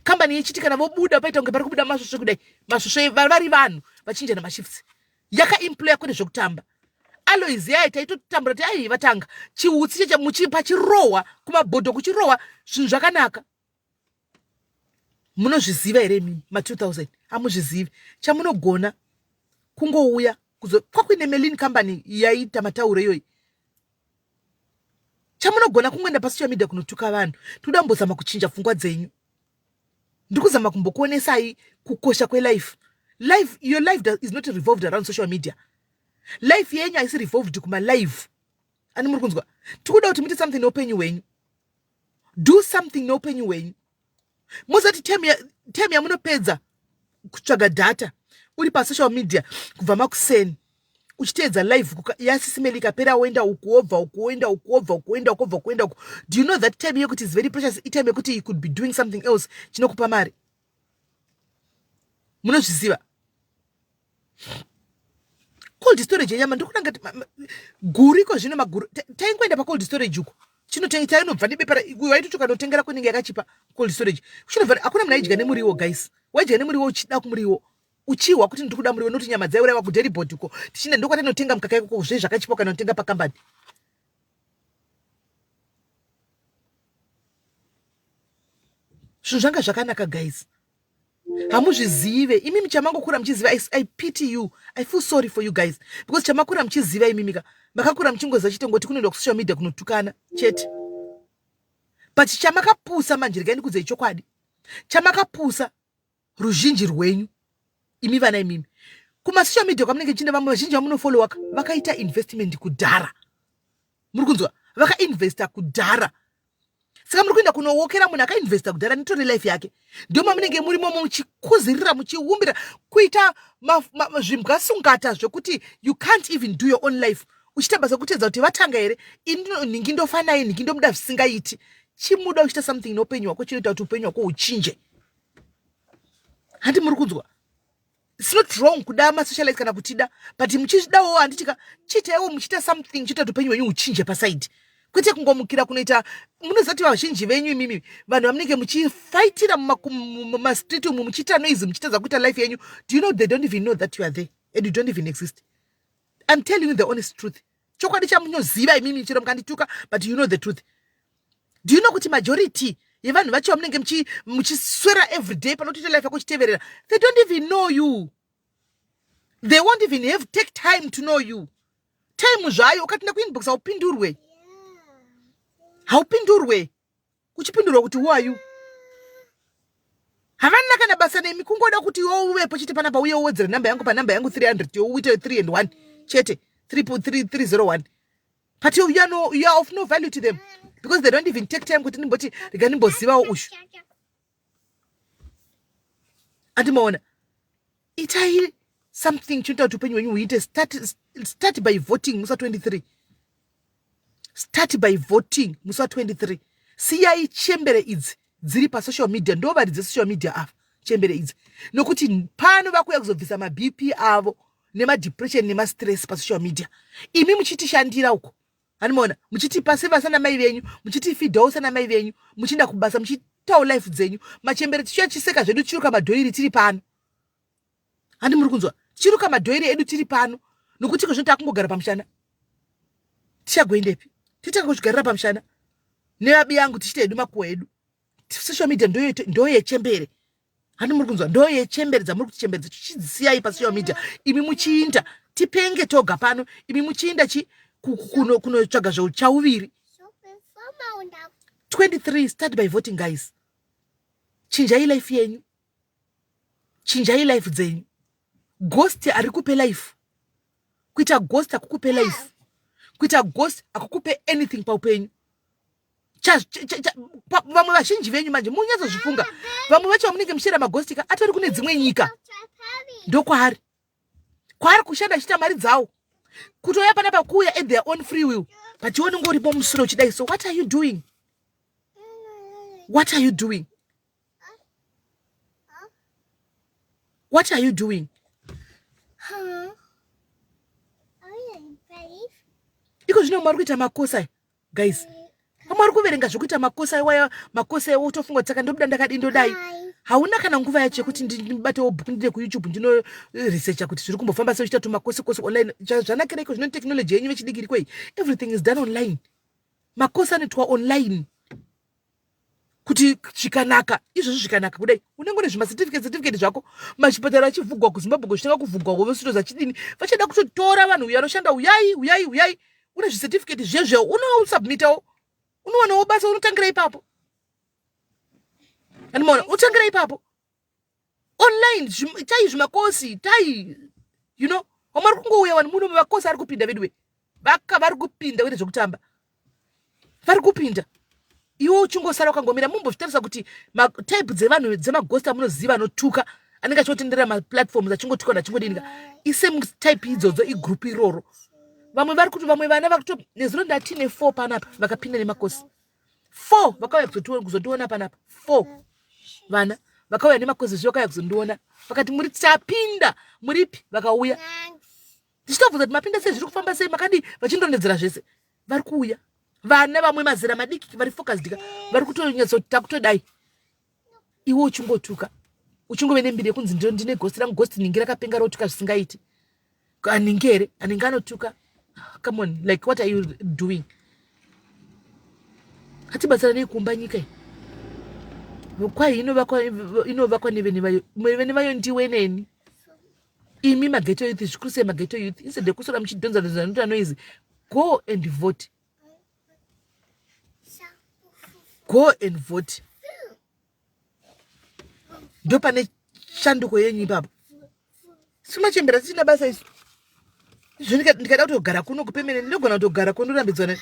kambani ichiti kana vobuda paita kunge pari kubuda masvosve kudai masvosve vari vanhu vachinja namashifts yakaemploya kwete zvekutamba. Alloys yayo taitotambura kuti ai vatanga chiutsi pachirohwa kumabhodho kuchirohwa zvinhu zvakanaka. Munozviziva here mimi ma2000 amuzvizivi chamunogona kungouya kwakuine Melin company yaita matauro iyoyi chamunogona kungoenda pasocial media kunotuka vanhu toda mbozama kuchinja pfungwa dzenyu. Ndikuzama kumbokuonesai kukosha kwelife. Your life is not revolved around social media. Life yenyu haisi revolved kumalive. Ani muri kunzwa tikuda kuti muite something noupenyu hwenyu. Do something noupenyu hwenyu. Mozati time yamunopedza kutsvaga data uri pasocial media kubva makuseni uchiteedza live SIS MELLY ikapera woenda ukuobva kuenda uku. Do you know that time yekuti is very precious? Time yekuti you could be doing something else chinokupa mari. Munozviziva cold storage yenyama ndokunanga guriko zvino maguru taingoenda pa cold storage uko chinotenga inobva nebepara waitochoka notengera kwenenge yakachipa cold storage chinobva akuna munhu aidya nemuriwo guys. Waidya nemuriwo uchida kumuriwo uchiwa kuti ndikuda muriwo noti nyama dzaiurayiwa kuDelibot uko tichina ndokwatinotenga mukaka yako zve zvakachipa kana unotenga pakambani. Zvinhu zvanga zvakanaka guys. Hamuzvizive imi chamangokura muchiziva. I pity you. I feel sorry for you guys because chamakura muchiziva imimika makakura muchingoza chitongoti kunoenda kusocial media kunotukana chete. But chamakapusa manje regai ndikudze chokwadi chamakapusa ruzhinji rwenyu imi vana imimi kumasocial media kwamunenge chine vamwe vazhinji vamunofollowa vakaita investment kudhara. Muri kunzwa vakainvesta kudhara. Saka muri kuenda kunowokera munhu akainvesta kudhara nitori life yake ndio mamunenge murimo muchikuzirira muchiumbira kuita zvimbwasungata zvekuti you can't even do your own life uchita basa kutedza kuti vatanga here ningi ndofanai ningi ndomuda zvisingaiti chimuda uchita something noupenyu hwako chinoita kuti upenyu hwako uchinje. Handi muri kunzwa it's not wrong kuda masocialite kana kutida but muchidawo handitika chitaiwo muchita something chita kuti upenyu hwenyu uchinje pasaidi kwete kungomukira kunoita munozati vazhinji venyu imimi vanhu vamunenge muchifaitira mumastreet umu muchiita noise muchitadza kuita life yenyu. Do you know they don't even know that you are there and you don't even exist? I'm telling you the honest truth. Chokwadi chamunoziva imimi chero mukandituka but you know the truth. Do you know kuti majority yevanhu vacho vamunenge muchiswera every day panotoita life yako chiteverera they don't even know you. They won't even take time to know you. time zvayo ukapinda kuinbox haupindurwe. Haupindurwe. Uchipindurwa kuti who are you? Havana kana basa nemi kungoda kuti uwepo chete panapa uye uwedzera namba yangu pa namba yangu 300 uite 3 and 1 chete 3.301. But you are of no value to them because they don't even take time kuti nimboti riganimbozivawo ushu. Andimaona. Itai something chinoita kuti upenyu hwenyu huite start by voting musa 23. Start by voting musa 23. Siyai chembere idzi dziri pa social media ndo varidze social media ava chembere idzi nokuti pano vakuya kuzobvisa ma BP avo nema depression nema stress pa social media. Imi muchitishandira uko. Andimaona muchitipa seva sana mai venyu, muchitifeedawo sana mai venyu, muchinda kubasa muchitawo life dzenyu. Machembere tichachiseka zvedu chiruka madhoiri tiri pano. Handi muri kunzwa chiruka madhoiri edu tiri pano nokuti kozvoti akungogara pamushana. Tichagoendepi? Titanga kuchigarira pamushana. Nevabi yangu tichite edu makuwa edu. Social media ndo yechembere. Handi muri kunzwa ndo yechembere dzamuri kuti chembere chidzisiyai pa social media. Imi muchiinda tipenge toga pano. Imi muchiinda kunotsvaga zvauchauviri. 23 start by voting guys. Chinjai life yenyu. Chinjai life dzenyu. Ghost arikupe life. Kuita ghost akukupe life. Kuita ghost akukupe anything pa upenyu. Vamwe vazhinji venyu manje munyatso-zvifunga. Vamwe vacho munenge muchera magostika atori kune dzimwe nyika. Ndo kwaari kushanda achita mari dzawo. Kutoya panapa kuya at their own free will. But you want to go musoro chidai. So what are you doing? What are you doing? What are you doing? Iko zvino mwari kuita makosa guys. Mwari kuverenga zvokuita makosa iwaya makosa ewo utofunga tsaka ndobuda ndakadindodai. Hauna kana nguva yacho kuti ndibate bhuku ndide ku YouTube ndino researcha kuti zviri kumbofamba sei uchita makosa online. Zvanakira iko zvino technology yenyu vechidiki kwei. Everything is done online. Makosa netwa online. Kuti zvikanaka izvo zvikanaka kudai unenge une certificate zvako machipatara achivhugwa kuZimbabwe kuchitanga kuvhugwa wovesito zachidini vachada kutotora vanhu uyo anoshanda uyai une certificate zvezvo unosubmitawo unowana basa unotangira ipapo. Andimaona utangira ipapo online tai zvimakosi tai you know wamari kungouya vanhu muno makosi ari kupinda vedwe vari kupinda kuita zvokutamba vari kupinda. Iwo uchingosara ukangomira mumbozvitarisa kuti type dzevanhu dzemagosta munoziva anotuka anenge achotendera maplatforms achingotuka nachingodinga isame type idzodzo igroup iroro. Vamwe vari kuti vamwe vana vakuto nezuro ndatine 4 panapa vakapinda nemakosi 4 vakauya kuzondiona panapa 4 vana vakauya nemakosi zvokauya kuzondiona vakati muri tapinda muripi vakauya ndichitobvunza kuti mapinda sei zviri kufamba sei makadi vachindonedzera zvese vari kuuya. Vana vamwe mazera madiki vari focused vari kutonyatsoita kutodai. Iwo uchingotuka uchingove nembiri yekunzi ndine ghost rangu ghost ningi rakapenga rotuka zvisingaiti aningere anenge anotuka. Come on, like what are you doing? Hatibatsira nekumba nyika kwai inovakwa nevene vayo ndiwe neni. Imi mageto youth zvikuru sei mageto youth instead yekusora muchidhonza nokuti anoizi go and vote. Go and vote. Ndo pane shanduko yenyu ipapo. Simachembera tisina basa isu. Ndikada kutogara kuno kupemene ndogona kutogara kondorambidzana.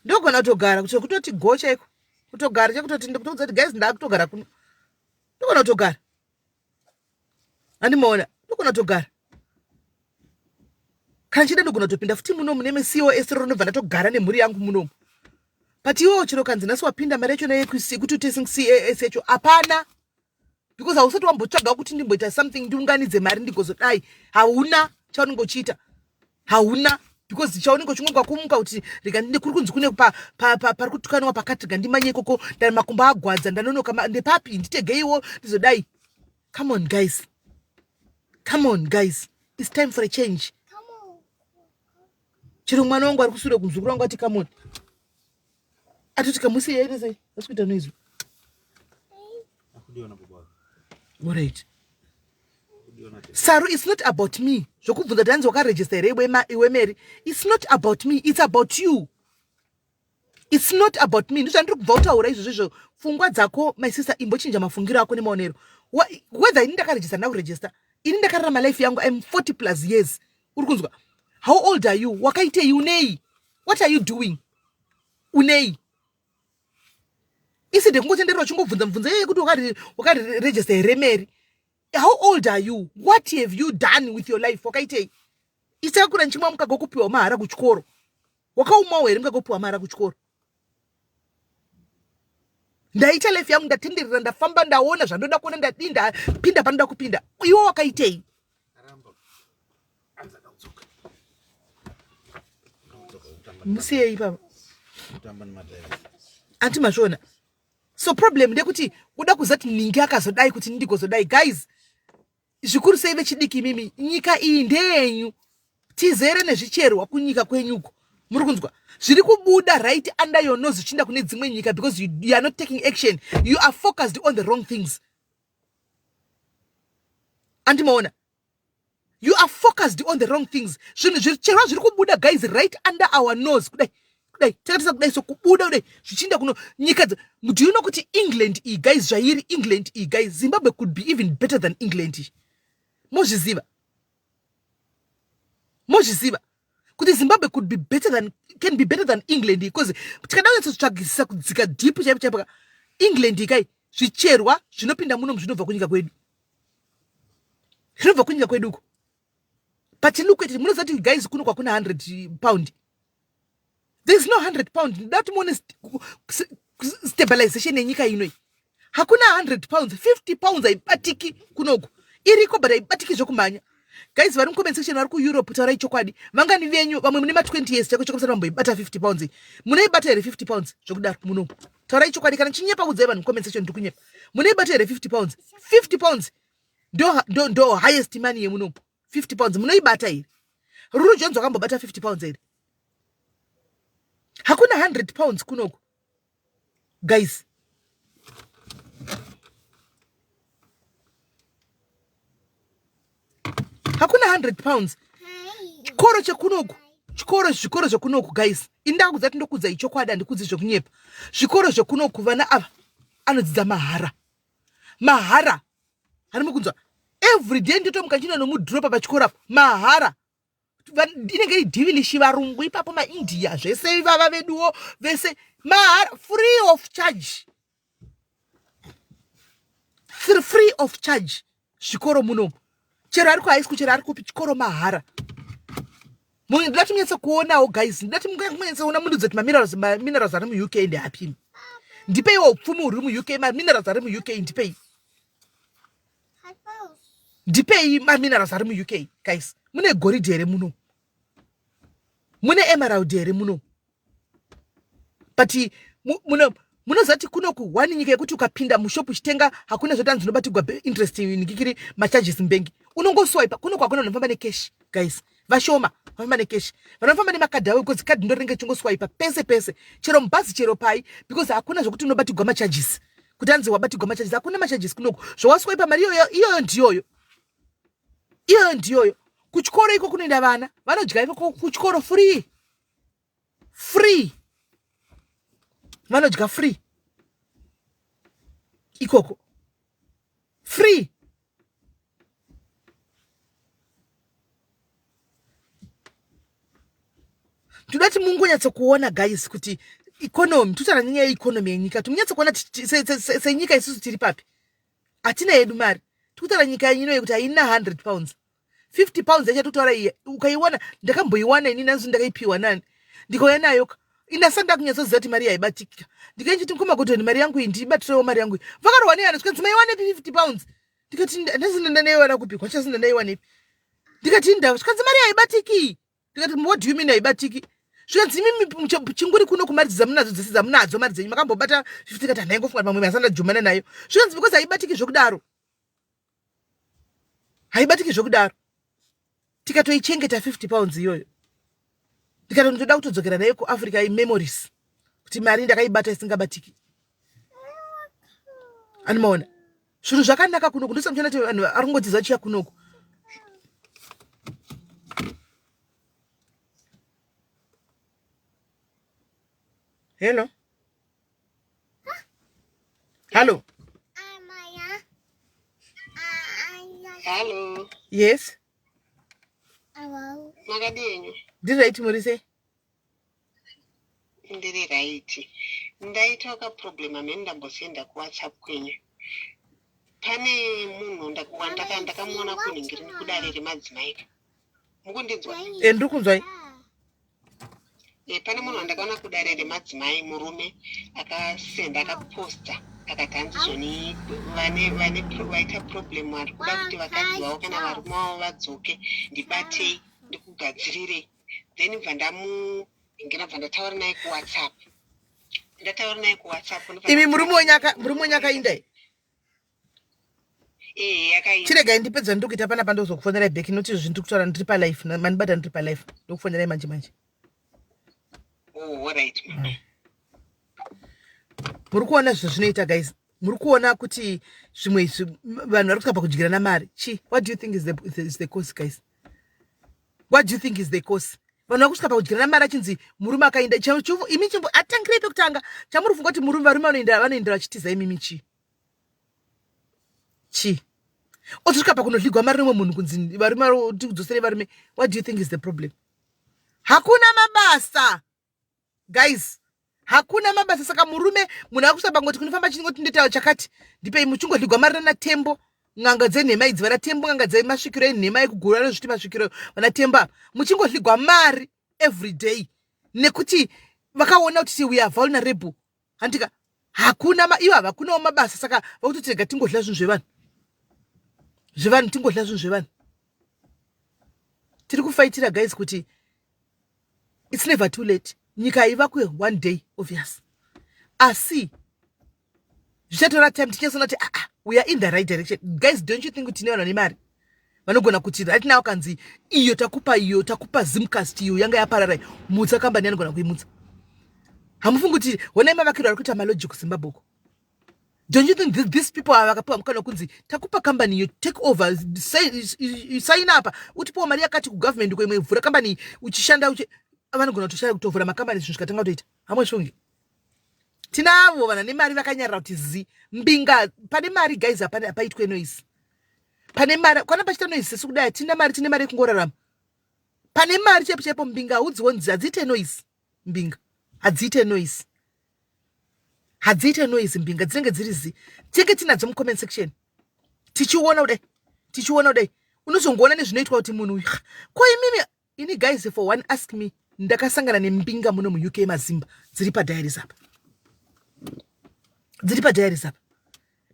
Ndogona kutogara kutoti go chaiko. Kutogara chekutoti ndikutodza kuti guys ndakutogara kuno. Ndogona kutogara. Andimaona ndogona kutogara. Kana chida ndogona kutopinda futi muno mune COS ronobva ndatogara nemhuri yangu muno. But iwo chiro kanzi nasi wapinda mari yacho kuti utesting CAS yacho hapana. Because hausati wambotsvaga kuti ndimboita something ndiunganidze mari ndigozodai. Hauna chaunongochiita. Hauna. Because chaunenge uchingogwa kumuka kuti rega ndine kuri kunzi kune pari kutukanwa pakati ngandimanye ikoko ndani makumbo agwadza ndanonoka ndepapi nditegeiwo ndizodai. Come on guys. Come on guys. It's time for a change. Chiro mwana wangu ari kusure kumzukuru wangu ati come on. Atoti kamusi yeye sei asikuita noizo. Akudiona baba. Alright. Saru, it's not about me. Zvokubvunza kuti hanzi wakaregister here iwe Mary. It's not about me, it's about you. It's not about me. Ndizvandiri kubva kutaura izvozvo pfungwa dzako my sister imbochinja mafungiro ako nemaonero. Whether ini ndakaregister now register. Ini ndakararama life yangu I'm 40 plus years. Uri kunzwa? How old are you? Wakaitei unei? What are you doing? Unei? Isi ndekungotendera chingobvunza kuti wakaregister here Mary. How old are you? What have you done with your life? Wakaitei? Isakura nchimwa mukagokupiwa mahara kuchikoro. Wakaumwa here mukagopiwa mahara kuchikoro. Ndaita life yangu ndatenderera ndafamba ndaona zvandoda kuona ndadinda pinda panoda kupinda. Iwo wakaitei? Musiyei baba. Anti mashona. So problem ndekuti kuda kuzati ningi akazodai kuti ndikozodai guys. Zvikuru sei vechidiki mimi nyika iyi ndeyenyu. Tizere nezvicherwa kunyika kwenyuko. Muri kunzwa? Zviri kubuda right under your nose zichinda kune dzimwe nyika because you are not taking action. You are focused on the wrong things. Anti maona. You are focused on the wrong things. Zvicherwa zviri kubuda guys right under our nose. Kudai takatisa kudai so kubuda kudai zvichinda kuno nyika. Do you know kuti England guys zvairi England guys Zimbabwe could be even better than England. Mozviziva kuti Zimbabwe could be better than can be better than England because tikadawo tsotsvagisisa kudzika deep chaipa England kai zvicherwa zvinopinda muno zvinobva kunyika kwedu. Zvinobva kunyika kwedu uko. But look at it, munozati guys kuno kwakuna 100 pound. There is no 100 pound. That one stabilization yenyika inoi. Hakuna 100 pounds, 50 pounds aibatiki kunoko. Iriko but aibatiki zvokumanya. Guys, vari comment section vari ku Europe tarai chokwadi. Mangani venyu vamwe mune ma 20 years chako chokusara mamboibata 50 pounds. Munoibata here 50 pounds zvokudaro muno. Tarai chokwadi kana chinyepa kudzai vanhu comment section ndikunyepa. Munoibata here 50 pounds. 50 pounds. Do highest money yemuno. 50 pounds munoibata here. Ruru Jones wakambobata 50 pounds here. Hakuna 100 pounds kunoko. Guys. Hakuna 100 pounds. Chikoro chekunoku. Chikoro chekunoku guys. Indaku zati ndokudza ichokwadi andikudzi zvokunyepa. Zvikoro zvekunoku vana ava anodzidza mahara. Mahara. Hanimukunzwa. Every day nditomuka chino nomudropa pachikoro apo. Mahara. Inenge idhivilishi varungu ipapo maIndia zvese vava veduwo vese mahara free of charge. Free of charge. Zvikoro muno. Chero ari kuhigh school chero ari kupi chikoro mahara. Ndati munyatsa kuonawo guys. Ndati munyatsa kuona mundu dzati minerals ari mu UK ndi hapi. Ndipeiwo upfumi uri mu UK minerals ari mu UK ndipei. Ndipei minerals ari mu UK guys. Mune gold here muno. Mune emerald here muno. But munozati kunoku wani nyika yekuti ukapinda mushopu chitenga hakuna zvotanzi dzinobatirwa interest nikikiri macharges mbengi. Unongoswipe kunoku hakuna vanofamba necash guys. Vashoma vanofamba necash. Vanofamba nemakadhi awo because card ndoringe chingoswipe pese. Chero mubhazi chero pai because hakuna zvokuti unobatirwa macharges. Kuti anzi wabatirwa macharges hakuna macharges kunoku. Zvowaswipe mari iyoyo ndiyoyo. Iyoyo ndiyoyo. Kuchikoro iko kunoenda vana. Vanodya iko kuchikoro free. Vanodya free. Ikoko. Free. Tudati mungu nyatso kuona guys kuti economy tutara nyanya economy yenyika tunyatso kuona se nyika isusu tiri papi. Atina yedu mari. Tutara nyika ino yekuti haina 100 pounds. 50 pounds yacha tutora iye. Ukaiwana ndakamboiwana ini nanzu ndakaipiwa nani. Ndikauya nayo. Inasanda kunyatsoziva kuti mari yaibatikika. Ndikaiti mukoma kuti mari yangu iyi ndibatirewo mari yangu iyi. Vakarowa neana zvikanzi maiwane 50 pounds. Ndikati ndazinda ndaiwana kupi kwachazinda ndaiwana ipi. Ndikati ndava zvikanzi mari yaibatiki. Ndikati what do you mean yaibatiki? Zvikanzi mimi chinguri kuno kumari dzamunadzo dzese dzamunadzo mari dzenyu makambobata 50 kati ndangofunga pamwe masanda jumana nayo. Zvikanzi because haibatiki zvokudaro. Haibatiki zvokudaro. Tikatoichengeta 50 pounds iyoyo. Ndikatoda kutodzokera nayo kuAfrica memories. Kuti mari ndakaibata isingabatiki. Anomaona. Zvinhu zvakanaka kunoku ndosamchona kuti vanhu aringotiza chiya kunoku. Hello. Hello. Hello. Yes. Hello. Makadini. Ndiri right murise? Ndiri right. Ndaitoka problem amene ndambosenda ku WhatsApp kwenyu. Pane munhu ndakamuona kuningiri kudare madzimai. Mukundinzwa? Ndiri kunzwa. Pane munhu ndakaona kudare madzimai murume akasenda akaposta akatanzi zvoni vaita problem vari kuda kuti vakadzi vavo kana varume vavo vadzoke ndibatei ndikugadzirire. Then bva ndamuingira bva ndataura naye kuWhatsApp. Ndataura naye kuWhatsApp. Imi murume wanyaka indai. Yakaita. Chirega ndipedza ndikuita pana pandozokufonera back noti zvinhu ndiri kutaura ndiri pa life manibata ndiri pa life ndokufonera manje. Oh, alright. Muri kuona zvinoita guys. Muri kuona kuti zvimwe vanhu vari kusvika pakudyirana mari. What do you think is the cause guys? What do you think is the cause? Vanhu vari kusvika pakudyirana mari achinzi murume akaenda. Imi chimbo atangirei pekutanga. Chamuri funga kuti varume vanoenda vachitiza imi chi. Otosvika pakunodligwa mari nemwe munhu kunzi varume tidzosere varume. What do you think is the problem? Hakuna mabasa. Guys, hakuna mabasa saka murume munhu akusvika pangoti kunofamba chingoti ndetawo chakati ndipei muchingodligwa mari na tembo nganga dzenhema idzi vana tembo nganga dzemasvikiro enhema ekugura nezviti masvikiro vana temba muchingodligwa mari every day nekuti vakaona kuti we are vulnerable. Handika hakuna ivo havakunawo mabasa saka vakutotega tingodla zvinhu zvevanhu tingodla zvinhu zvevanhu. Tiri kufaitira guys kuti it's never too late. Nyika ivakwe one day obvious. Asi zvichatora time tichasona kuti we are in the right direction. Guys, don't you think kuti tine vanhu vane mari vanogona kuti right now kanzi iyo takupa Zimcast iyo yanga yaparara mutsa kambani anogona kuimutsa. Hamufungi kuti wona mavakiro ari kuita malogic kuZimbabwe. Don't you think these people vakapiwa mukana kunzi takupa kambani iyo take over sign up utipowo mari yakati kugovernment kwemwe vhura kambani uchishanda vanogona kutoshaya kutovhura makambani zvinhu zvikatanga kutoita. Hamwe shungi tinavo vana nemari vakanyarira kuti mbinga pane mari guys apaitwe noise. Pane mari kwana pachita noise sesu kudai tine mari yekungorarama. Pane mari chaipo mbinga udzionzi hadziite noise. Mbinga hadziite noise mbinga dzinenge dziri tenge tinadzo mucomment section tichiona kudai unozongoona nezvinoitwa kuti munhu ko ini guys for one ask me ndakasangana nembinga muno muUK mazimba dziri padiaries apa.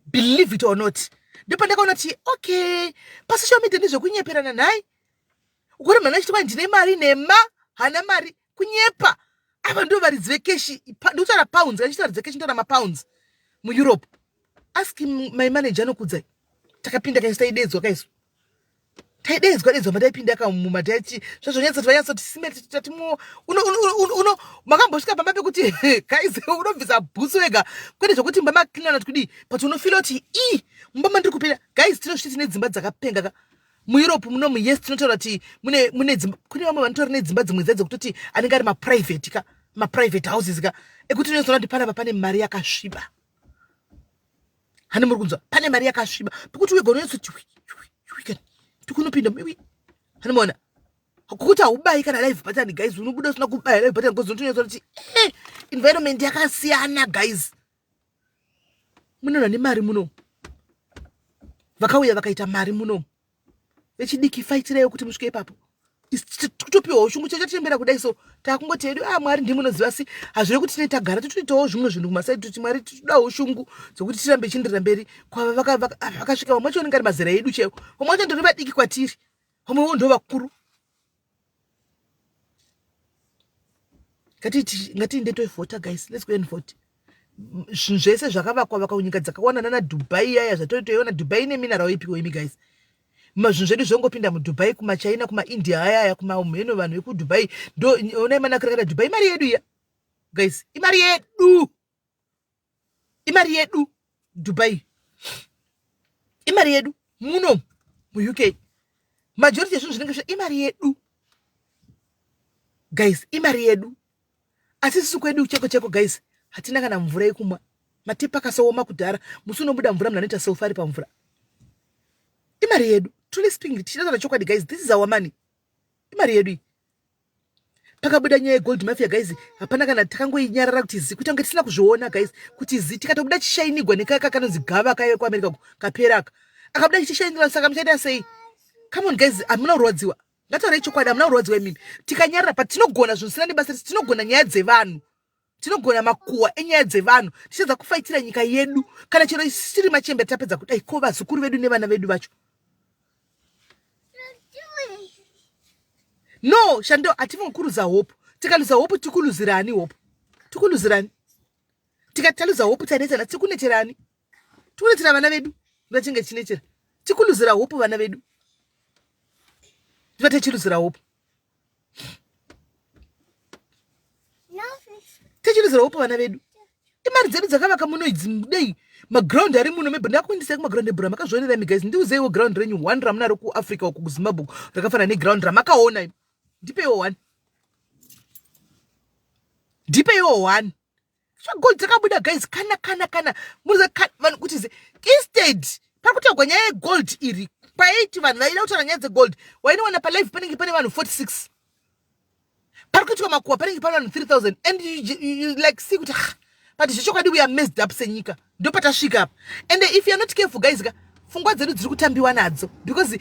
Believe it or not. Ndipo ndakaona kuti okay pasocial media ndizvokunyeperana naye ukuri mwana achiti ndine mari nema hana mari kunyepa. Ava ndo varidzi vekeshi ndikutaura pounds achitaridza keshi ndotaura mapounds muEurope. Ask my manager anokudzai takapinda kaisi taidedzwa madaipinda mumadhaichi zvazvonyatsa tisimeti tatimo makambosvika pamba pekuti guys unobvisa bhusu wega kwete zvokuti mba maklinana kudi but unofila kuti mbama ndiri kupinda guys tinosviti tine dzimba dzakapenga muEurope munomu yes tinotaura kuti mune dzimba kune vamwe vanotora nedzimba dzimwe dzadzo kutoti anenge ari maprivate houses ekuti unozoona kuti panapa pane mari yakasviba. Hani muri kunzwa pane mari yakasviba pekuti wega unotsoti tikunopinda hanimona kukuti haubayi kana live button guys unobuda usina kubaya live button because unotonyatsora kuti environment yakasiyana guys. Munonwa nemari muno vakauya vakaita mari muno vechidiki faitireyo kuti musvike ipapo kutopiwa ushungu chachatirembera kudai so takungoti hedu mwari ndimunoziva asi hazviri kuti tine tagara totoitawo zvimwe zvinhu kumasaidi kuti mwari todawo ushungu dzokuti tirambe chindirira mberi kwava vakasvika vamwe vacho vanenge ari mazera edu chaiwo vamwe vacho ndori vadiki kwatiri vamwewo ndo vakuru. Ngatiinde toivhota guys, let's go and vote. Zvinhu zvese zvakavakwa kunyika dzakawana nana Dubai yaya zvatotoiona Dubai neminara ipiwo imi guys. Zvinhu zvedu zvongopinda muDubai kumaChina kumaIndia ayaya kumaheno vanhu vekuDubai ndo ona imanakira kana Dubai imari yedu ya guys imari yedu Dubai imari yedu muno muUK majority yezvinhu zvinenge imari yedu guys imari yedu asi sisu kwedu cheko guys hatina kana mvura yekumwa. Matepa akasaoma kudhara, musi unobuda mvura munhu anoita selfari pamvura. Imari yedu. Truly speaking, tichitaura chokwadi guys, this is our money. Imari yedu. Pakabuda nyaya yegold mafia guys, hapana kana takangoinyarara kuti zi, kuti ange tisina kuzviona guys, kuti zi tikatobuda chishainigwa nekaka kanonzi gava kaiye kuAmerica kaperaka. Akabuda chishainigwa saka muchaita sei? Come on guys, amuna kurwadziwa. Ngataure chokwadi, amuna kurwadziwa imini. Tikanyarara patinogona zvinhu zvisina nebasa, tinogona nyaya dzevanhu. Tinogona makuwa enyaya dzevanhu. Tichedza kufaitira nyika yedu. Kana chero isiri machembe tapedza kuti ai ko vazukuru vedu nevana vedu vacho. No, Shando, atifungukuruza hope. Tikaluza hope tikuluzirani hope. Tikuluzirani. Tikataluza hope tanetana tikunecherani. Tikunetera vana vedu. Ngachinge chinechera. Tikuluzira hope vana vedu. Tivatechiluzira hope. Techiluzira hope vana vedu. Imari dzedu dzakavaka muno idzi mudei. Maground ari muno mebhanda akuendesa kumaground ebhura makazvionera mi guys. Ndiuzeiwo ground renyu 1 ramunaro kuAfrica uku kuZimbabwe rakafanana neground ramakaona imi. Ndipewo 1. Ndipewo 1. Gold dzakabuda guys kana. Muza vanhu kuti ze instead pakutagwa nyaya yegold iri paiti vanhu vaida kutaura nyaya dzegold wainowana palive panenge pane vanhu 46. Parikuitwa makuwa panenge pane vanhu 3000 and you like see kuti but zvichokwadi we are messed up senyika. Ndo patasvika apa. And if you are not careful guys, pfungwa dzedu dziri kutambiwa nadzo because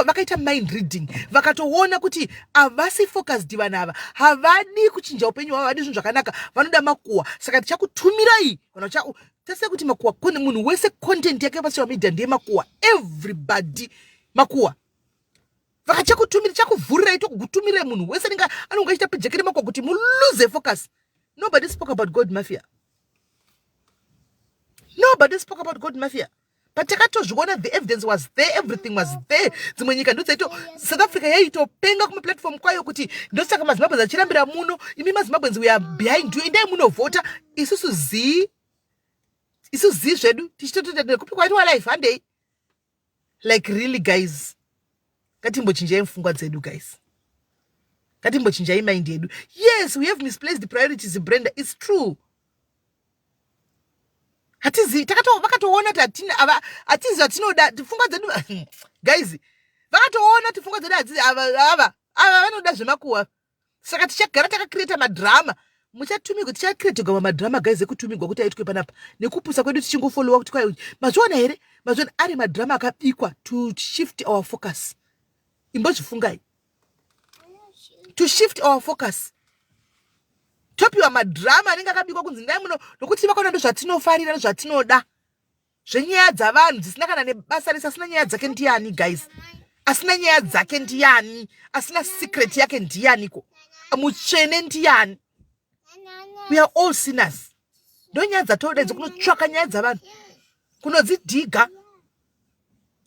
vakaita mind reading vakatoona kuti avasi focused vanhu ava havadi kuchinja upenyu hwavo, havadi zvinhu zvakanaka, vanoda makuwa. Saka tichakutumirai vanhu tase kuti makuwa kune munhu wese content yake pasocial media ndiye makuwa, everybody makuwa. Vakachakutumira chakuvhurirai tokugutumirai munhu wese anonga achita pejekere makuwa kuti mu lose focus. Nobody spoke about gold mafia. Nobody spoke about gold mafia. But takatozviona, the evidence was there, everything was there. Dzimwe nyika ndodzaito South Africa yaitopenga kuma platform kwayo kuti ndosaka maZimbabwe achirambira muno, imi maZimbabwe we are behind you, endai munovhota. Isusu zvedu tichitotenda kupi kwaitwa life handei. Like really guys, ngatimbochinjai pfungwa dzedu guys. Ngatimbochinjai mind yedu. Yes, we have misplaced the priorities, Brenda. It's true. Hatizi vakatoona kuti hatizi vatinoda pfungwa dzedu guys, vakatoona kuti pfungwa dzedu ava vanoda zvemakuwa. Saka tichagara takacreata madrama. Muchatumigwa, tichacreatigwa madrama guys ekutumigwa kuti aitwe panapa nekupusa kwedu tichingofollowa kuti kwai mazviona here, mazviona ari madrama akabikwa to shift our focus. Imbozvifungai, to shift our focus. Topiwa madrama anenge akabikwa kunzi ndai muno nokuti vakaona ndozvatinofarira nezvatinoda. Zvenyaya dzavanhu dzisina kana nebasa rese, asina nyaya dzake ndiani guys? Asina nyaya dzake ndiani? Asina secret yake ndianiko? Mutsvene ndiani? We are all sinners. Ndo nyaya dzatoda idzi, kunotsvaka nyaya dzavanhu, kunodzidhiga,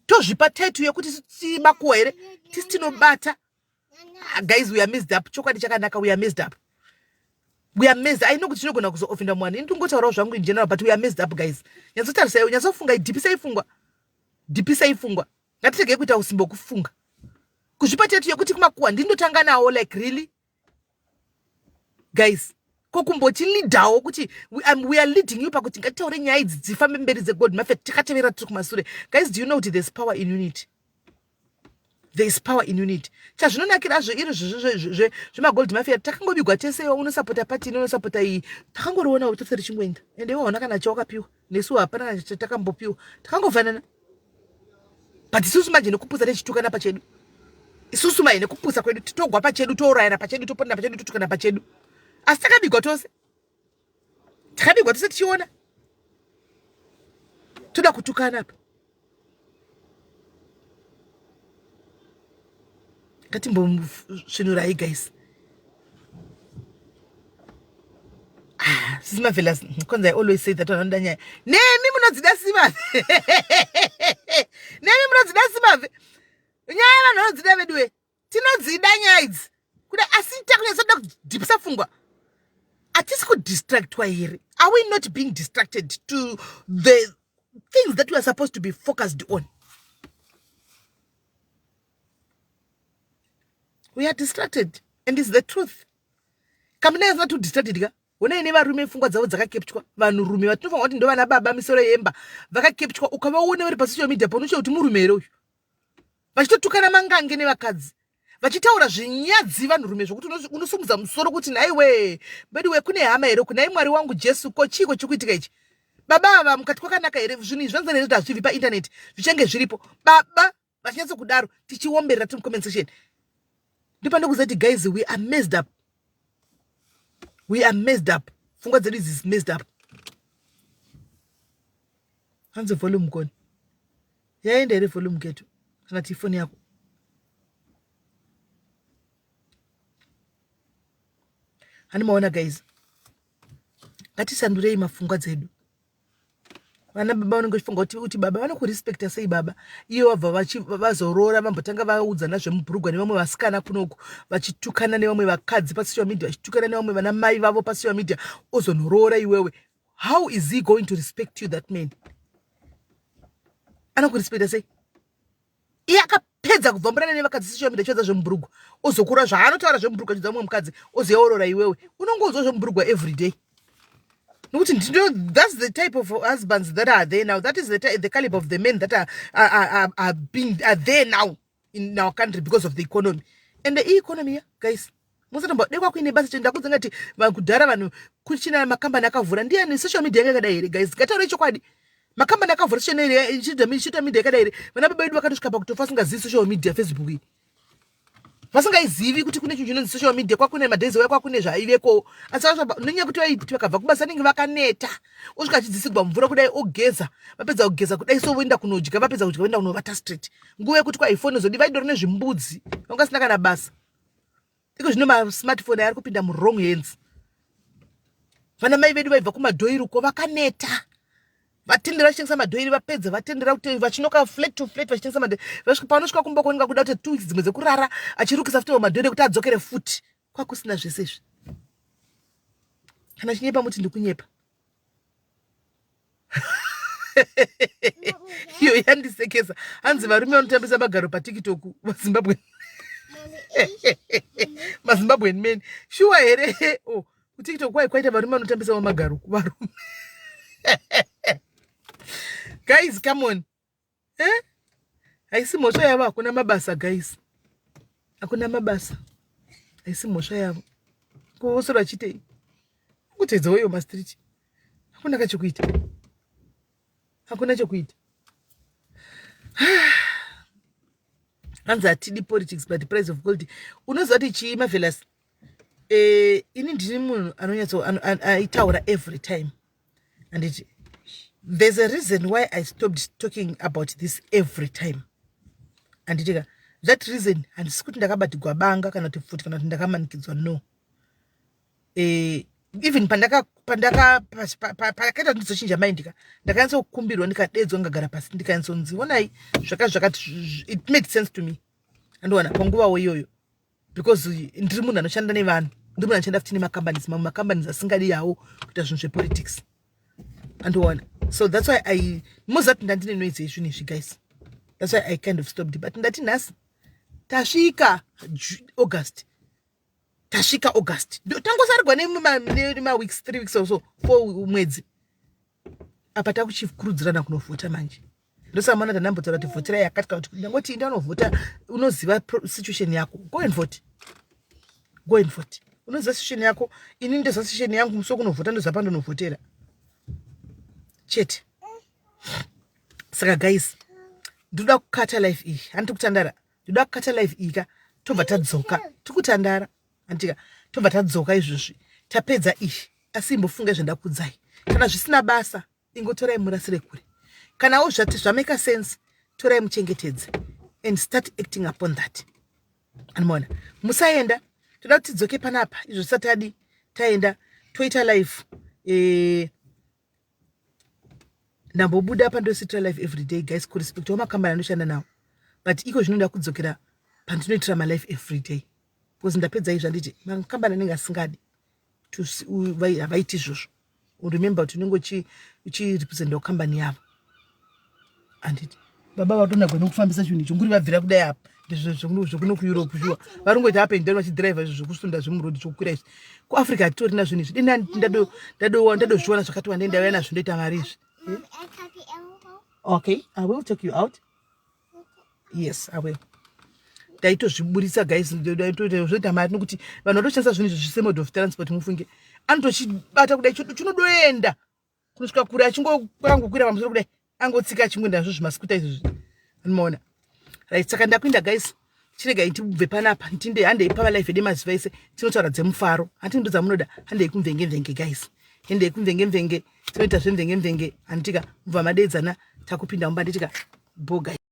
tozvipa title yekuti timakuwa here, tisi tinobata. Guys, we are messed up. Chokwadi chakanaka, we are messed up. We are messed. I know kuti tinogona kuzoofenda mwani. Ndingotaurawo zvangu in general, but we are messed up guys. Nyatsotarisai, nyatsofunga, dhipisai fungwa. Ngatiregei kuita usimbo kufunga. Kuzvipa title yekuti kumakuwa ndindotanga nawo, like really guys. Kokumboti leadawo kuti we are leading you pakuti ngatitaure nyaya idzi dzifambe mberi dzegold mafia tikatevera tiri kumasure. Guys, do you know that there's power in unity? There is power in unity. Chazvinonakira iri zvemagold mafia takangobigwa tese, unosapota pati ino, unosapota iyi, takangoriona kuti tose richingoenda. Ende waona kana chawakapiwa nesu hapana chatakambopiwa, takangofanana. But isusu manje nekupusa tichitukana pachedu, isusu mai nekupusa kwedu titogwa pachedu, tourayana pachedu, toponera pachedu, totukana pachedu. Asi takabigwa tose tichiona toda kutukana apa. Ngatimbosvinurai guys. Sisi mavelas, because I always say that on nyaya. Nemi munodzida simave. Nemi munodzida simave. Nyaya vanhu vanodzida veduwe. Tinodzida nyaya idzi. Kuda asita kunyasoda kudhipisa pfungwa. Atisi kudistractwa here. Are we not being distracted to the things that we are supposed to be focused on? We are distracted, and it's the truth. Company has not to distracted. When I never remain for what's a capture, Van Rumi, what you want to do an ababa, Mr. Yemba, Vaka capture, Okama, whenever position media, Ponucho to Murumero. Vachito tukanamanga ngene vakadzi vachitaura zvinyadzi vanhu rume zvokuti unosumudza musoro kuti naiwe bediwe kune hama here kunai mwari wangu Jesu ko chiko chikuitika ichi baba ava mukati kwakanaka here zvinhu izvi zvanzi nezviti hazvibvi paindaneti zvichange zviripo baba vachinyatsokudaro tichiomberera tiri mucomment section ndipandokuzati guys we are messed up pfungwa dzedu is messed up hanzi volume koni yaenda here volume ketu kana tifoni yako hanimaona guys ngatisandurei mapfungwa dzedu vana baba vanenge vachifunga kuti baba vanokurespecta sei baba iyo vabva vazorora vambotanga vaudzana zvemubhurugwa nevamwe vasikana kunoku vachitukana nevamwe vakadzi pasocial media vachitukana nevamwe vana mai vavo pasocial media ozonorora iwewe how is he going to respect you that man anokurespecta sei iye akapedza kubvamburana nevakadzi social media chiedza zvemubhurugwa ozokura zvaanotaura zvemubhurugwa chiedza mumwe mukadzi ozoyaurora iwewe unongozwa zvemubhurugwa every day nokuti that's the type of husbands that are there now. That is the caliber of the men that are there now in our country because of the economy. And the economy, guys, musatomboda kuine basa chendakudza ngati kudhara vanhu kuchina makambani akavhura ndiani social media yakadai here guys ngataure chokwadi makambani akavhura social media yakadai here vana baba vedu vakatosvika pakutofa vasingazivi social media Facebook iyi vasingaizivi kuti kune chinhu chinonzi social media kwakune madhezi waya kwakune zvaiveko asi nonyaya kuti vaiti vakabva kubasa nenge vakaneta osvika achidzisigwa mvura kudai ogeza vapedza kugeza kudai so voenda kunodya vapedza kudya voenda kunovata street nguva yekuti kwaifoni zodi vaidori nezvimbudzi vanga sina kana basa iko zvino masmartphone ari kupinda murong hands vana mai vedu vaibva kumadhoiruko vakaneta vatendera vachitengesa madhoiri vapedza vatendera kuti vachinoka flat to flat vachitengesa madhoiri vasvika panosvika kumba kuoneka kuda kuti 2 weeks dzimwe dzekurara achirukisa futi madhoiri kuti adzokere futi kwakusina zvese izvi kana chinyepa muti ndikunyepa iyo yandisekesa hanzi varume vanotambisa magaro patiktok mazimbabwen men shuwa here kutiktok kwaita varume vanotambisa magaro kuvarume guys come on haisi mhosva yavo hakuna mabasa guys hakuna mabasa haisi mhosva yavo kuvosora chitei kutedzawo iyo mastreet hakuna kachekuita hakuna chekuita hanzi hatidi politics but the price of gold unoziva kuti chii mavelas ini ndini munhu aitaura every time and there's a reason why I stopped talking about this every time. And that reason, and sikuti ndakabatigwa banga kana kuti futi kana kuti ndakamanikidzwa no. Even pandaka pakaita ndizochinja mind ndakanyaso kukumbirwa ndikadedzwa ngagara pasi ndikansonzi onai zvakati it made sense to me. Andoona panguva iyoyo because ndiri munhu anoshanda nevanhu ndiri munhu anoshanda futi nemacompanies asingadi yawo kuita zvinhu zvepolitics. Andoona so that's why I mozati ndandine noise izvi nezvi guys that's why I kind of stopped but ndati nhasi tasvika August tangosarigwa nema weeks 3 weeks or so 4 mwedzi apa takuchikurudzirana kunovhota manje ndosamana tanambotaura kuti vhoterai yakatka kuti ndangoti ndanovhota unoziva situation yako go and vote unoziva situation yako ini ndoziva situation yangu muso kunovhota ndoziva pandonovhotera chete saka guys ndoda kukata life iyi handiti kutandara ndoda kukata life iyi ka tobva tadzoka tikutandara antika tobva tadzoka izvozvi tapedza iyi asi imbofunga zvendakudzai kana zvisina basa ingotorai murasire kure kanawo zvati zvameka sense torai muchengetedze and start acting upon that anoona musaenda toda kuti tidzoke panapa izvo satadi taenda toita life ndambobuda apa ndositira life every day guys kurespect wamakambani anoshanda nawo but iko zvinoda kudzokera pandinoitira malife every day because ndapedza izvo anditi makambani anenge asingadi havaiti izvozvo uremember kuti unenge uchirepresenta kambani yavo anditi baba vatonagwa nokufambisa chinhu icho nguri vabvira kudai apa zvokuno kueurope shuwa varingoita up and down vachidhiraivha izvo zvokusunda zvemurodi zvokukwira izvi kuafrica hatitorina zvinhu izvi ndadozviona zvakati wandei ndauya nazvo ndoita mari izvi. Okay, I will take you out. Yes, I will. Ndaitozviburisa guys, zvoita mari nokuti vanhu vatoshandisa zvinhu izvi zvisemode of transport mufunge anotochibata kudai chinodoenda kunosvika kure achingokwira pamusoro kudai angotsika achingwenda nazvo zvimasikuta izvozvi anomaona right. Saka ndakuinda guys, chiregai tibve panapa handei pavalife demaziva ese tinotaura dzemufaro handii ndo dzamunoda handei kumvenge guys, handei kumvenge tinoita zvemvenge anotika mubva madedzana takupinda mumba nditika boga.